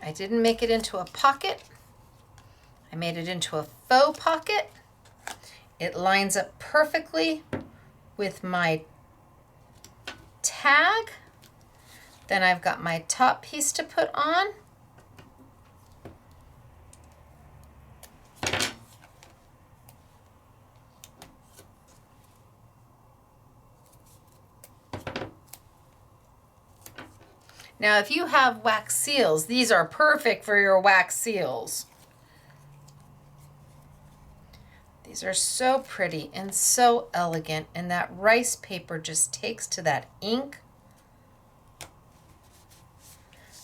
I didn't make it into a pocket. I made it into a faux pocket. It lines up perfectly with my tag. Then I've got my top piece to put on. Now, if you have wax seals, these are perfect for your wax seals. These are so pretty and so elegant, and that rice paper just takes to that ink.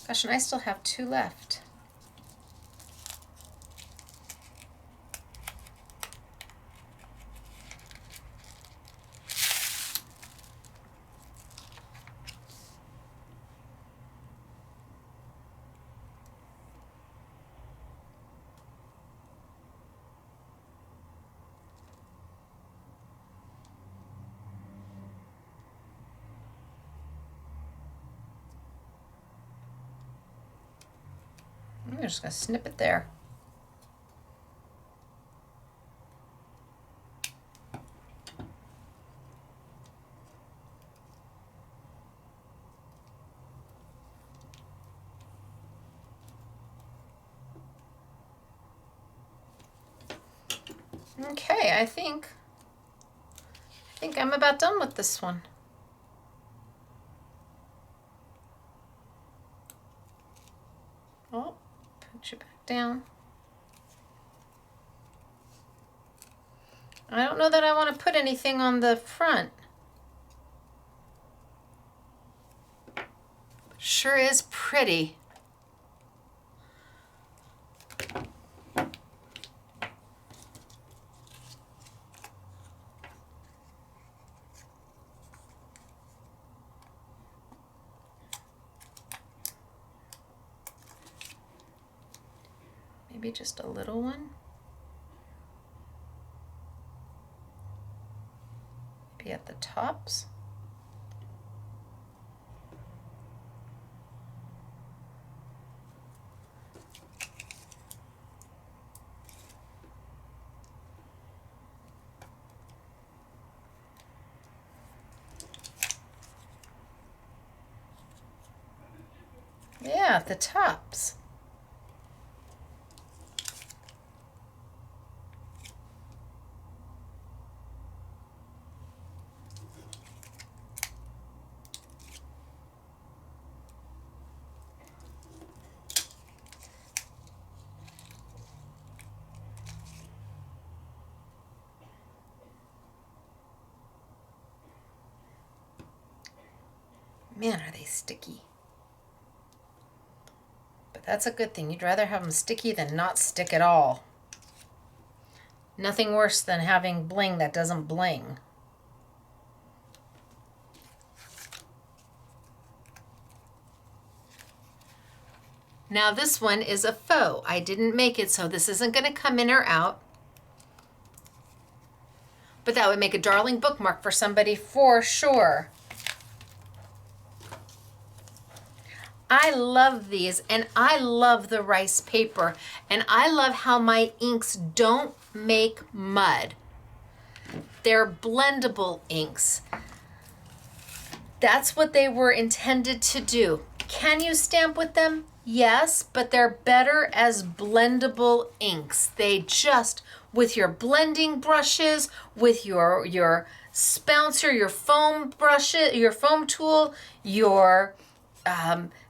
Gosh, and I still have 2 left. I'm just going to snip it there. Okay, I think I'm about done with this one. Oh, put you back down. I don't know that I want to put anything on the front. Sure is pretty. Maybe just a little one. Maybe at the tops. Yeah, at the tops. Man, are they sticky. But that's a good thing. You'd rather have them sticky than not stick at all. Nothing worse than having bling that doesn't bling. Now this one is a faux. I didn't make it, so this isn't going to come in or out. But that would make a darling bookmark for somebody for sure. I love these, and I love the rice paper, and I love how my inks don't make mud. They're blendable inks. That's what they were intended to do. Can you stamp with them? Yes, but they're better as blendable inks. They just, with your blending brushes, with your spouncer, your foam brushes, your foam tool, your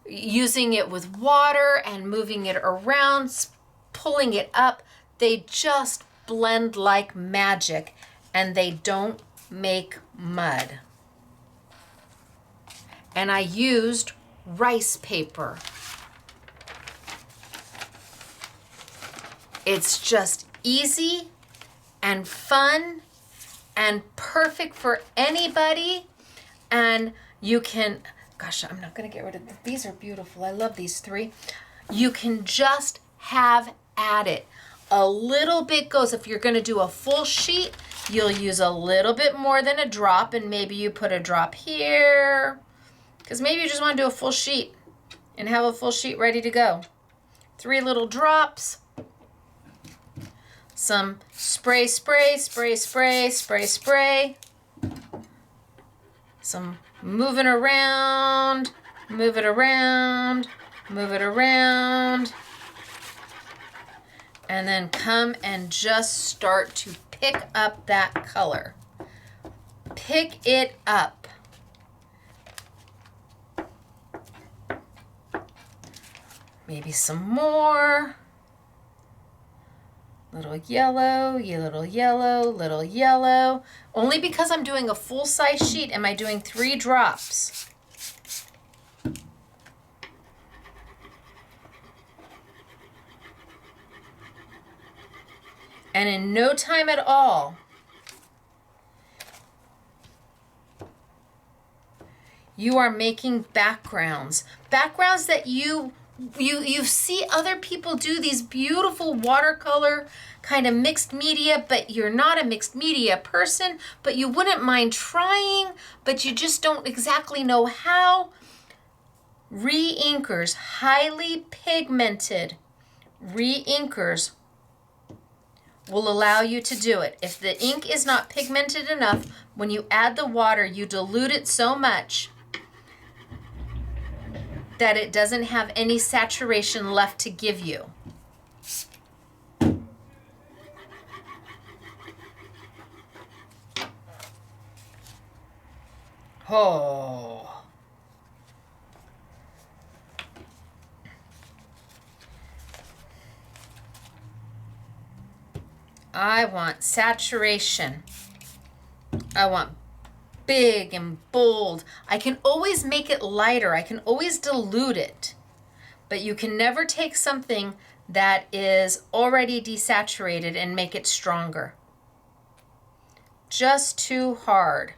using it with water and moving it around, pulling it up, they just blend like magic, and they don't make mud. And I used rice paper. It's just easy and fun and perfect for anybody. And you can, gosh, I'm not going to get rid of them. These are beautiful. I love these three. You can just have at it. A little bit goes. If you're going to do a full sheet, you'll use a little bit more than a drop, and maybe you put a drop here, because maybe you just want to do a full sheet and have a full sheet ready to go. 3 little drops. Some spray, spray, spray, spray, spray, spray. Some move it around, move it around, move it around. And then come and just start to pick up that color. Pick it up. Maybe some more. Little yellow, little yellow, little yellow. Only because I'm doing a full-size sheet am I doing 3 drops. And in no time at all, you are making backgrounds. Backgrounds that you see other people do, these beautiful watercolor kind of mixed media, but you're not a mixed media person, but you wouldn't mind trying, but you just don't exactly know how. Re-inkers, highly pigmented re-inkers will allow you to do it. If the ink is not pigmented enough, when you add the water, you dilute it so much that it doesn't have any saturation left to give you. Oh. I want saturation. I want big and bold. I can always make it lighter. I can always dilute it. But you can never take something that is already desaturated and make it stronger. Just too hard.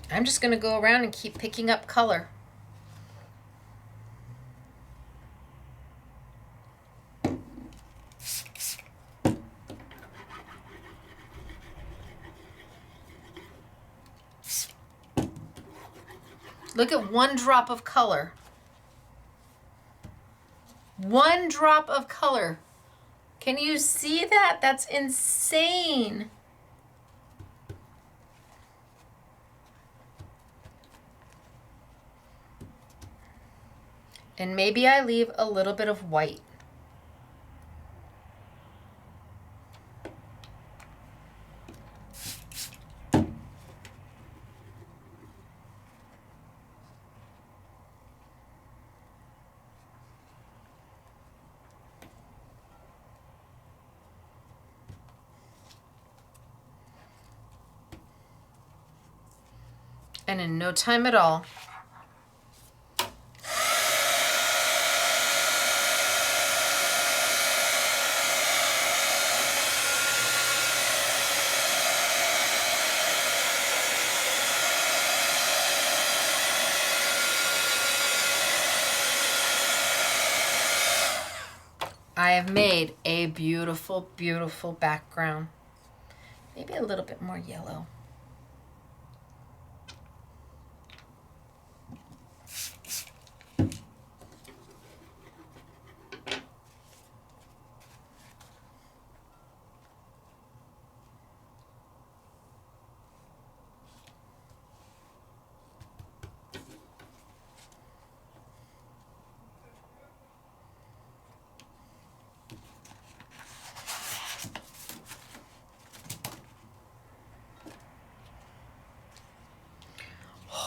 I'm just going to go around and keep picking up color. Look at one drop of color. One drop of color. Can you see that? That's insane. And maybe I leave a little bit of white. And in no time at all, I have made a beautiful, beautiful background. Maybe a little bit more yellow.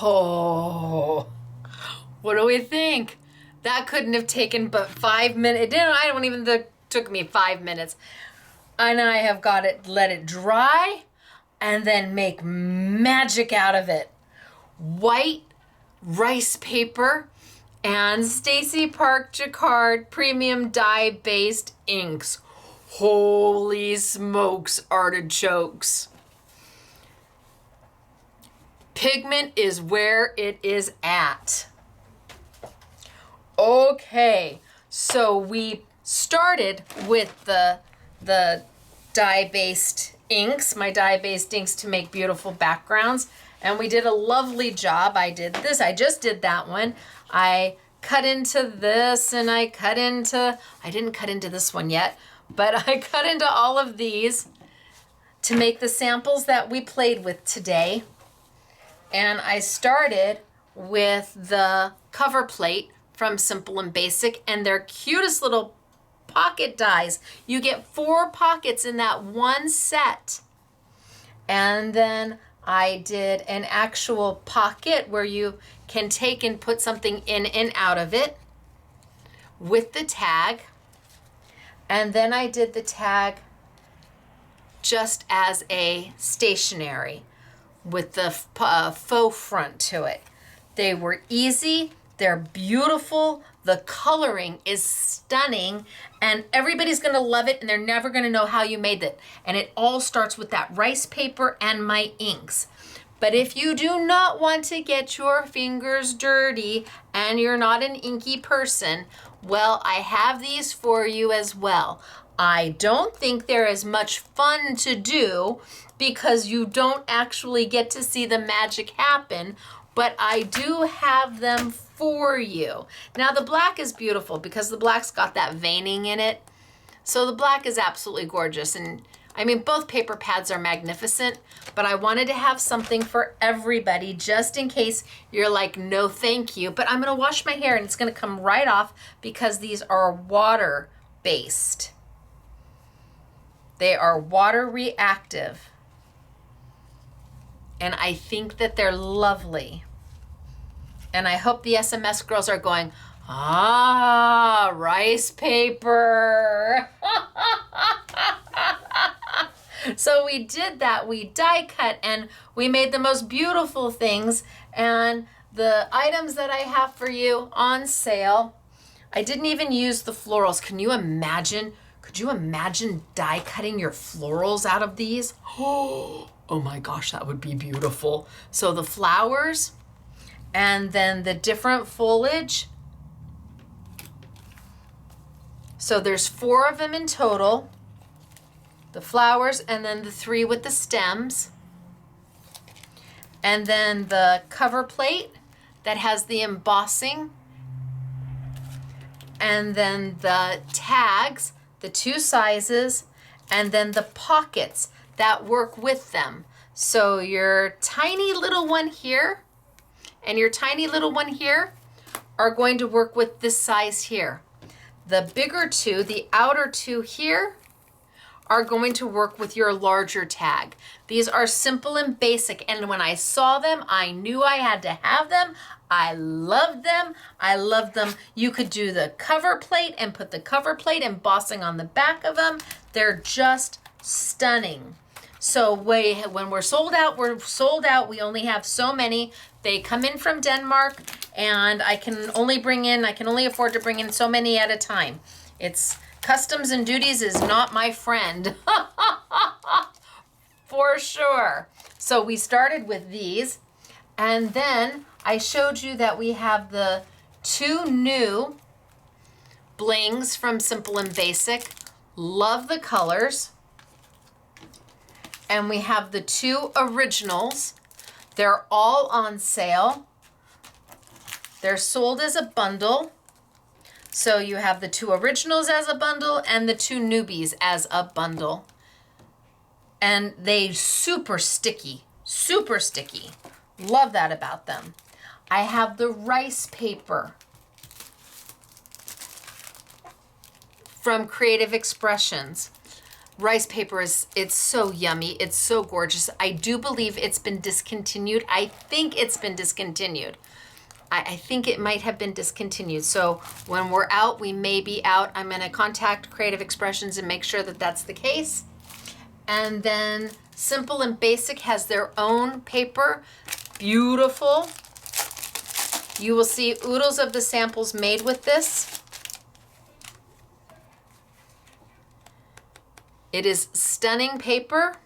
Oh, what do we think? That couldn't have taken but 5 minutes. It didn't, I don't even think it took me 5 minutes. And I have got it, let it dry, and then make magic out of it. White rice paper and Stacey Park Jacquard premium dye-based inks. Holy smokes, artichokes. Pigment is where it is at. Okay, so we started with the dye-based inks, my dye-based inks to make beautiful backgrounds, and we did a lovely job. I did this, I just did that one. I cut into this and I didn't cut into this one yet, but I cut into all of these to make the samples that we played with today. And I started with the cover plate from Simple and Basic and their cutest little pocket dies. You get 4 pockets in that one set. And then I did an actual pocket where you can take and put something in and out of it with the tag. And then I did the tag just as a stationery with the faux front to it. They were easy, they're beautiful, the coloring is stunning, and everybody's gonna love it and they're never gonna know how you made it. And it all starts with that rice paper and my inks. But if you do not want to get your fingers dirty and you're not an inky person, well, I have these for you as well. I don't think they're as much fun to do because you don't actually get to see the magic happen, but I do have them for you. Now the black is beautiful because the black's got that veining in it. So the black is absolutely gorgeous. And I mean, both paper pads are magnificent, but I wanted to have something for everybody just in case you're like, no, thank you. But I'm gonna wash my hair and it's gonna come right off because these are water-based. They are water reactive. And I think that they're lovely. And I hope the SMS girls are going, ah, rice paper. So we did that, we die cut and we made the most beautiful things. And the items that I have for you on sale, I didn't even use the florals. Can you imagine? Could you imagine die cutting your florals out of these? Oh my gosh, that would be beautiful. So the flowers and then the different foliage. So there's 4 of them in total. The flowers and then the 3 with the stems. And then the cover plate that has the embossing, and then the tags, the 2 sizes, and then the pockets that work with them. So your tiny little one here and your tiny little one here are going to work with this size here. The bigger 2, the outer 2 here, are going to work with your larger tag. These are simple and basic, and when I saw them, I knew I had to have them. I loved them. I loved them. You could do the cover plate and put the cover plate embossing on the back of them. They're just stunning. So when we're sold out, we're sold out. We only have so many. They come in from Denmark, and I can only afford to bring in so many at a time. It's customs and duties is not my friend. For sure. So we started with these, and then I showed you that we have the 2 new blings from Simple and Basic. Love the colors. And we have the 2 originals. They're all on sale. They're sold as a bundle. So you have the 2 originals as a bundle and the 2 newbies as a bundle. And they super sticky, super sticky. Love that about them. I have the rice paper from Creative Expressions. Rice paper it's so yummy. It's so gorgeous. I do believe it's been discontinued. I think it's been discontinued. I think it might have been discontinued. So when we're out, we may be out. I'm going to contact Creative Expressions and make sure that that's the case. And then Simple and Basic has their own paper. Beautiful. You will see oodles of the samples made with this. It is stunning paper.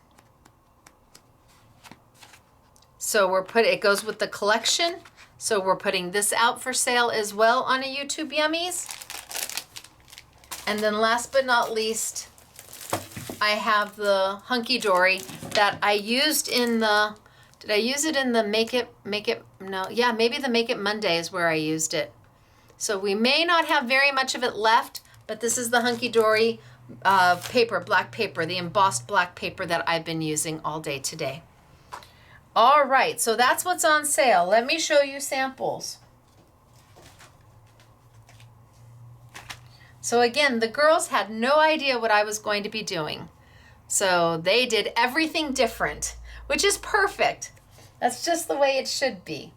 So it goes with the collection. So we're putting this out for sale as well on a YouTube Yummies. And then last but not least, I have the Hunky Dory that I used in the, did I use it in the no, yeah, maybe the Make It Monday is where I used it. So we may not have very much of it left, but this is the Hunky Dory paper, black paper, the embossed black paper that I've been using all day today. All right, so that's what's on sale. Let me show you samples. So again, the girls had no idea what I was going to be doing. So they did everything different, which is perfect. That's just the way it should be.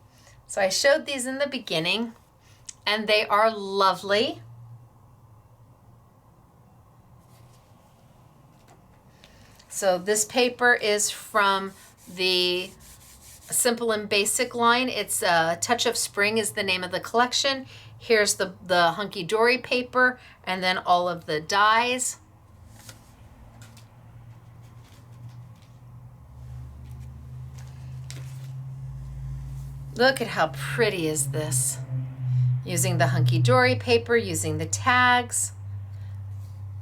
So I showed these in the beginning, and they are lovely. So this paper is from the Simple and Basic line. It's Touch of Spring is the name of the collection. Here's the Hunky Dory paper, and then all of the dyes. Look at how pretty is this. Using the Hunky Dory paper, using the tags,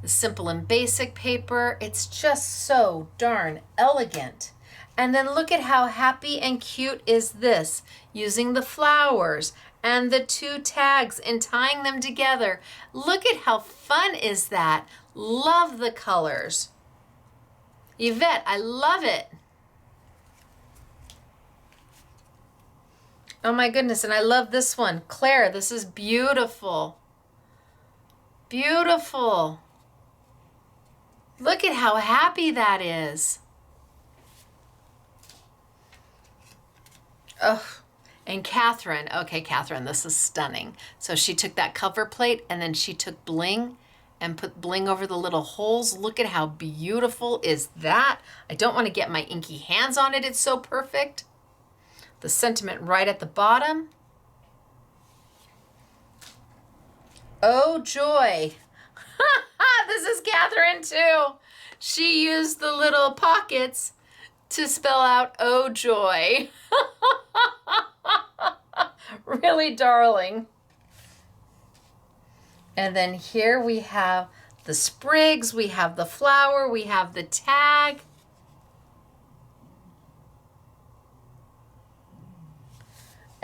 the Simple and Basic paper. It's just so darn elegant. And then look at how happy and cute is this, using the flowers and the 2 tags and tying them together. Look at how fun is that. Love the colors. Yvette, I love it. Oh my goodness, and I love this one. Claire, this is beautiful. Beautiful. Look at how happy that is. Oh, and Catherine. Okay, Catherine, this is stunning. So she took that cover plate and then she took bling and put bling over the little holes. Look at how beautiful is that. I don't want to get my inky hands on it. It's so perfect. The sentiment right at the bottom. Oh, joy. This is Catherine too. She used the little pockets to spell out oh joy. Really darling. And then here we have the sprigs, we have the flower, we have the tag.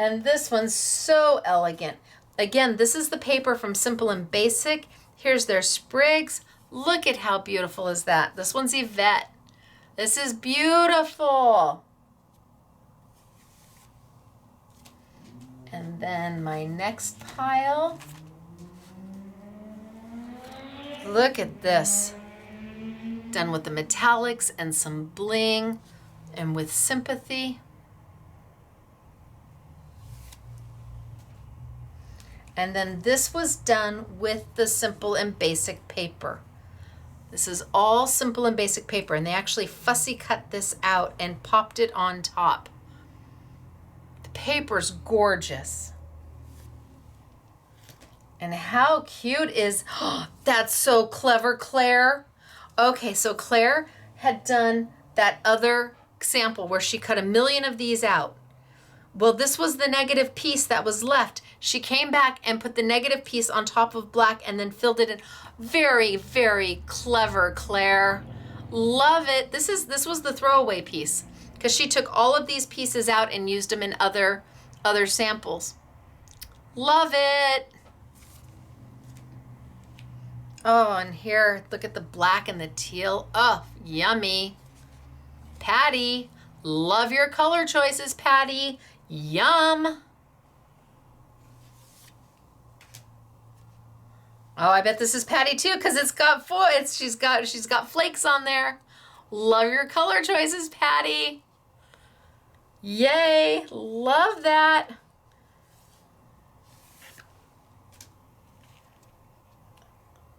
And this one's so elegant. Again, this is the paper from Simple and Basic. Here's their sprigs. Look at how beautiful is that. This one's Yvette. This is beautiful. And then my next pile. Look at this. Done with the metallics and some bling and with sympathy. And then this was done with the Simple and Basic paper. This is all Simple and Basic paper, and they actually fussy cut this out and popped it on top. The paper's gorgeous. And how cute is, oh, that's so clever, Claire. Okay, so Claire had done that other sample where she cut 1,000,000 of these out. Well, this was the negative piece that was left. She came back and put the negative piece on top of black and then filled it in. Very, very clever, Claire. Love it. This was the throwaway piece because she took all of these pieces out and used them in other samples. Love it. Oh, and here, look at the black and the teal. Oh, yummy. Patty, love your color choices, Patty. Yum. Oh, I bet this is Patty too, because it's got she's got flakes on there. Love your color choices, Patty. Yay, love that.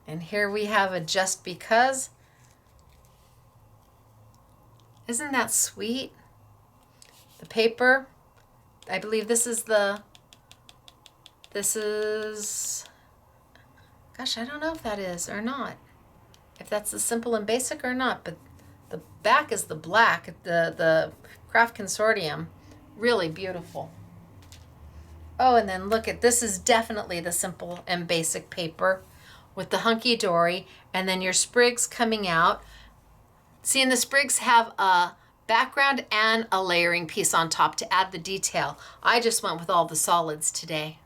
And here we have a Just Because. Isn't that sweet? The paper, I believe this is, gosh, I don't know if that is or not. If that's the Simple and Basic or not, but the back is the black, the Craft Consortium. Really beautiful. Oh, and then look at, this is definitely the Simple and Basic paper with the hunky dory, and then your sprigs coming out. See, and the sprigs have a background and a layering piece on top to add the detail. I just went with all the solids today.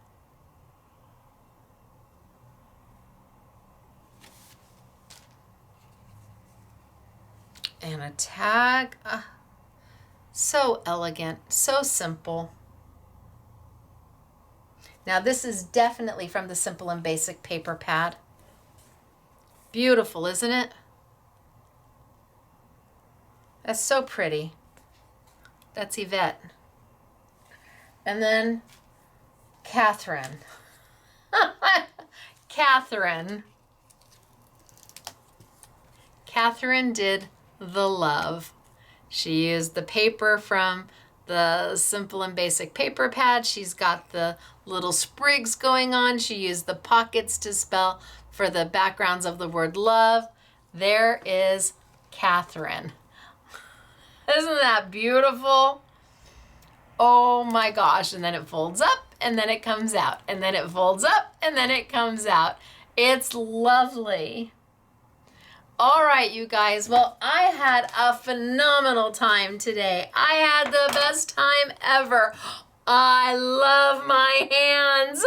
And a tag. So elegant, so simple. Now this is definitely from the Simple and Basic paper pad. Beautiful, isn't it? That's so pretty. That's Yvette. And then Catherine. Catherine. Catherine did the love. She used the paper from the Simple and Basic paper pad. She's got the little sprigs going on. She used the pockets to spell for the backgrounds of the word love. There is Catherine. Isn't that beautiful? Oh my gosh. And then it folds up and then it comes out. And then it folds up and then it comes out. It's lovely. All right, you guys. Well, I had a phenomenal time today. I had the best time ever. I love my hands.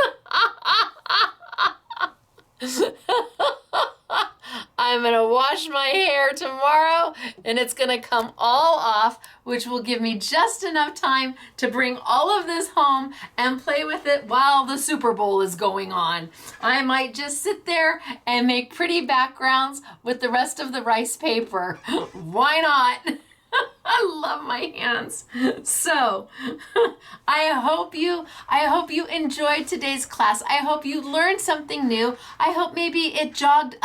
I'm gonna wash my hair tomorrow and it's gonna come all off, which will give me just enough time to bring all of this home and play with it while the Super Bowl is going on. I might just sit there and make pretty backgrounds with the rest of the rice paper. Why not? I love my hands. So I hope you enjoyed today's class. I hope you learned something new. I hope maybe it jogged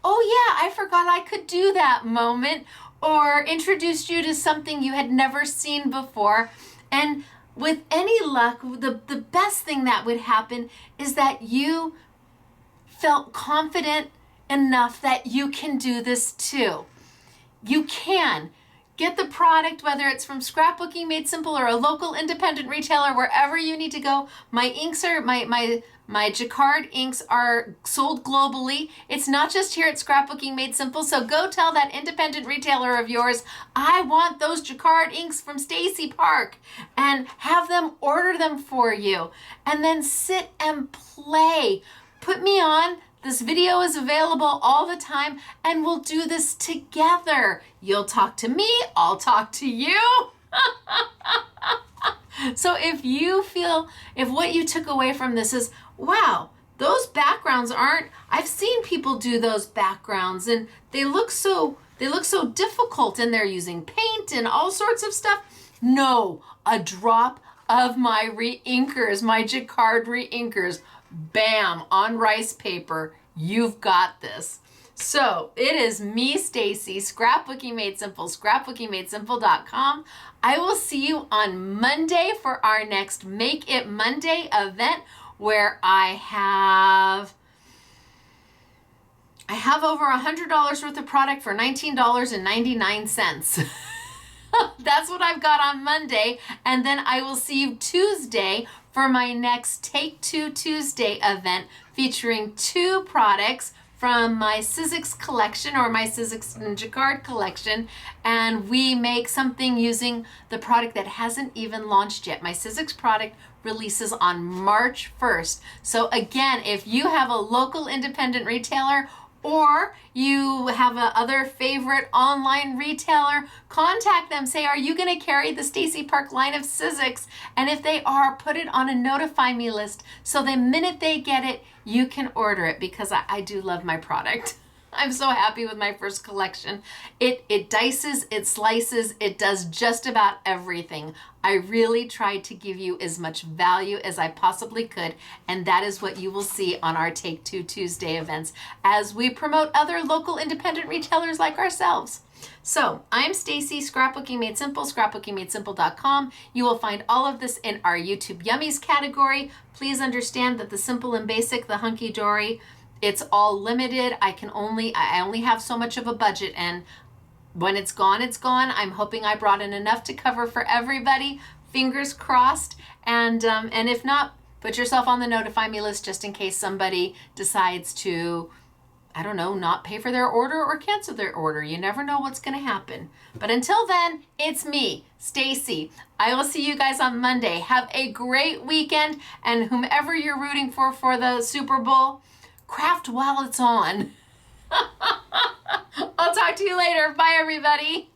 oh yeah, I forgot I could do that moment, or introduced you to something you had never seen before. And with any luck, the best thing that would happen is that you felt confident enough that you can do this too. You can. Get the product, whether it's from Scrapbooking Made Simple or a local independent retailer, wherever you need to go. My inks are, my Jacquard inks are sold globally. It's not just here at Scrapbooking Made Simple. So go tell that independent retailer of yours, I want those Jacquard inks from Stacey Park, and have them order them for you. And then sit and play. Put me on. This video is available all the time, and we'll do this together. You'll talk to me, I'll talk to you. So if what you took away from this is, wow, those backgrounds I've seen people do those backgrounds and they look so difficult, and they're using paint and all sorts of stuff. No, a drop of my re-inkers, my Jacquard re-inkers, bam, on rice paper, you've got this. So it is me, Stacey, Scrapbooking Made Simple, scrapbookingmadesimple.com. I will see you on Monday for our next Make It Monday event, where I have over $100 worth of product for $19.99. That's what I've got on Monday. And then I will see you Tuesday for my next Take Two Tuesday event, featuring 2 products from my Sizzix collection, or my Sizzix and Jacquard collection. And we make something using the product that hasn't even launched yet. My Sizzix product releases on March 1st. So again, if you have a local independent retailer, or you have a other favorite online retailer, contact them. Say, are you going to carry the Stacey Park line of Sizzix? And if they are, put it on a notify me list, so the minute they get it, you can order it, because I do love my product. I'm so happy with my first collection. It dices, it slices, it does just about everything. I really tried to give you as much value as I possibly could, and that is what you will see on our Take Two Tuesday events as we promote other local independent retailers like ourselves. So I'm Stacey, Scrapbooking Made Simple, scrapbookingmadesimple.com. You will find all of this in our YouTube Yummies category. Please understand that the simple and basic, the hunky-dory, it's all limited. I only have so much of a budget, and when it's gone, it's gone. I'm hoping I brought in enough to cover for everybody. Fingers crossed. And if not, put yourself on the notify me list, just in case somebody decides to, I don't know, not pay for their order or cancel their order. You never know what's going to happen. But until then, it's me, Stacey. I will see you guys on Monday. Have a great weekend, and whomever you're rooting for the Super Bowl, craft while it's on. I'll talk to you later. Bye, everybody.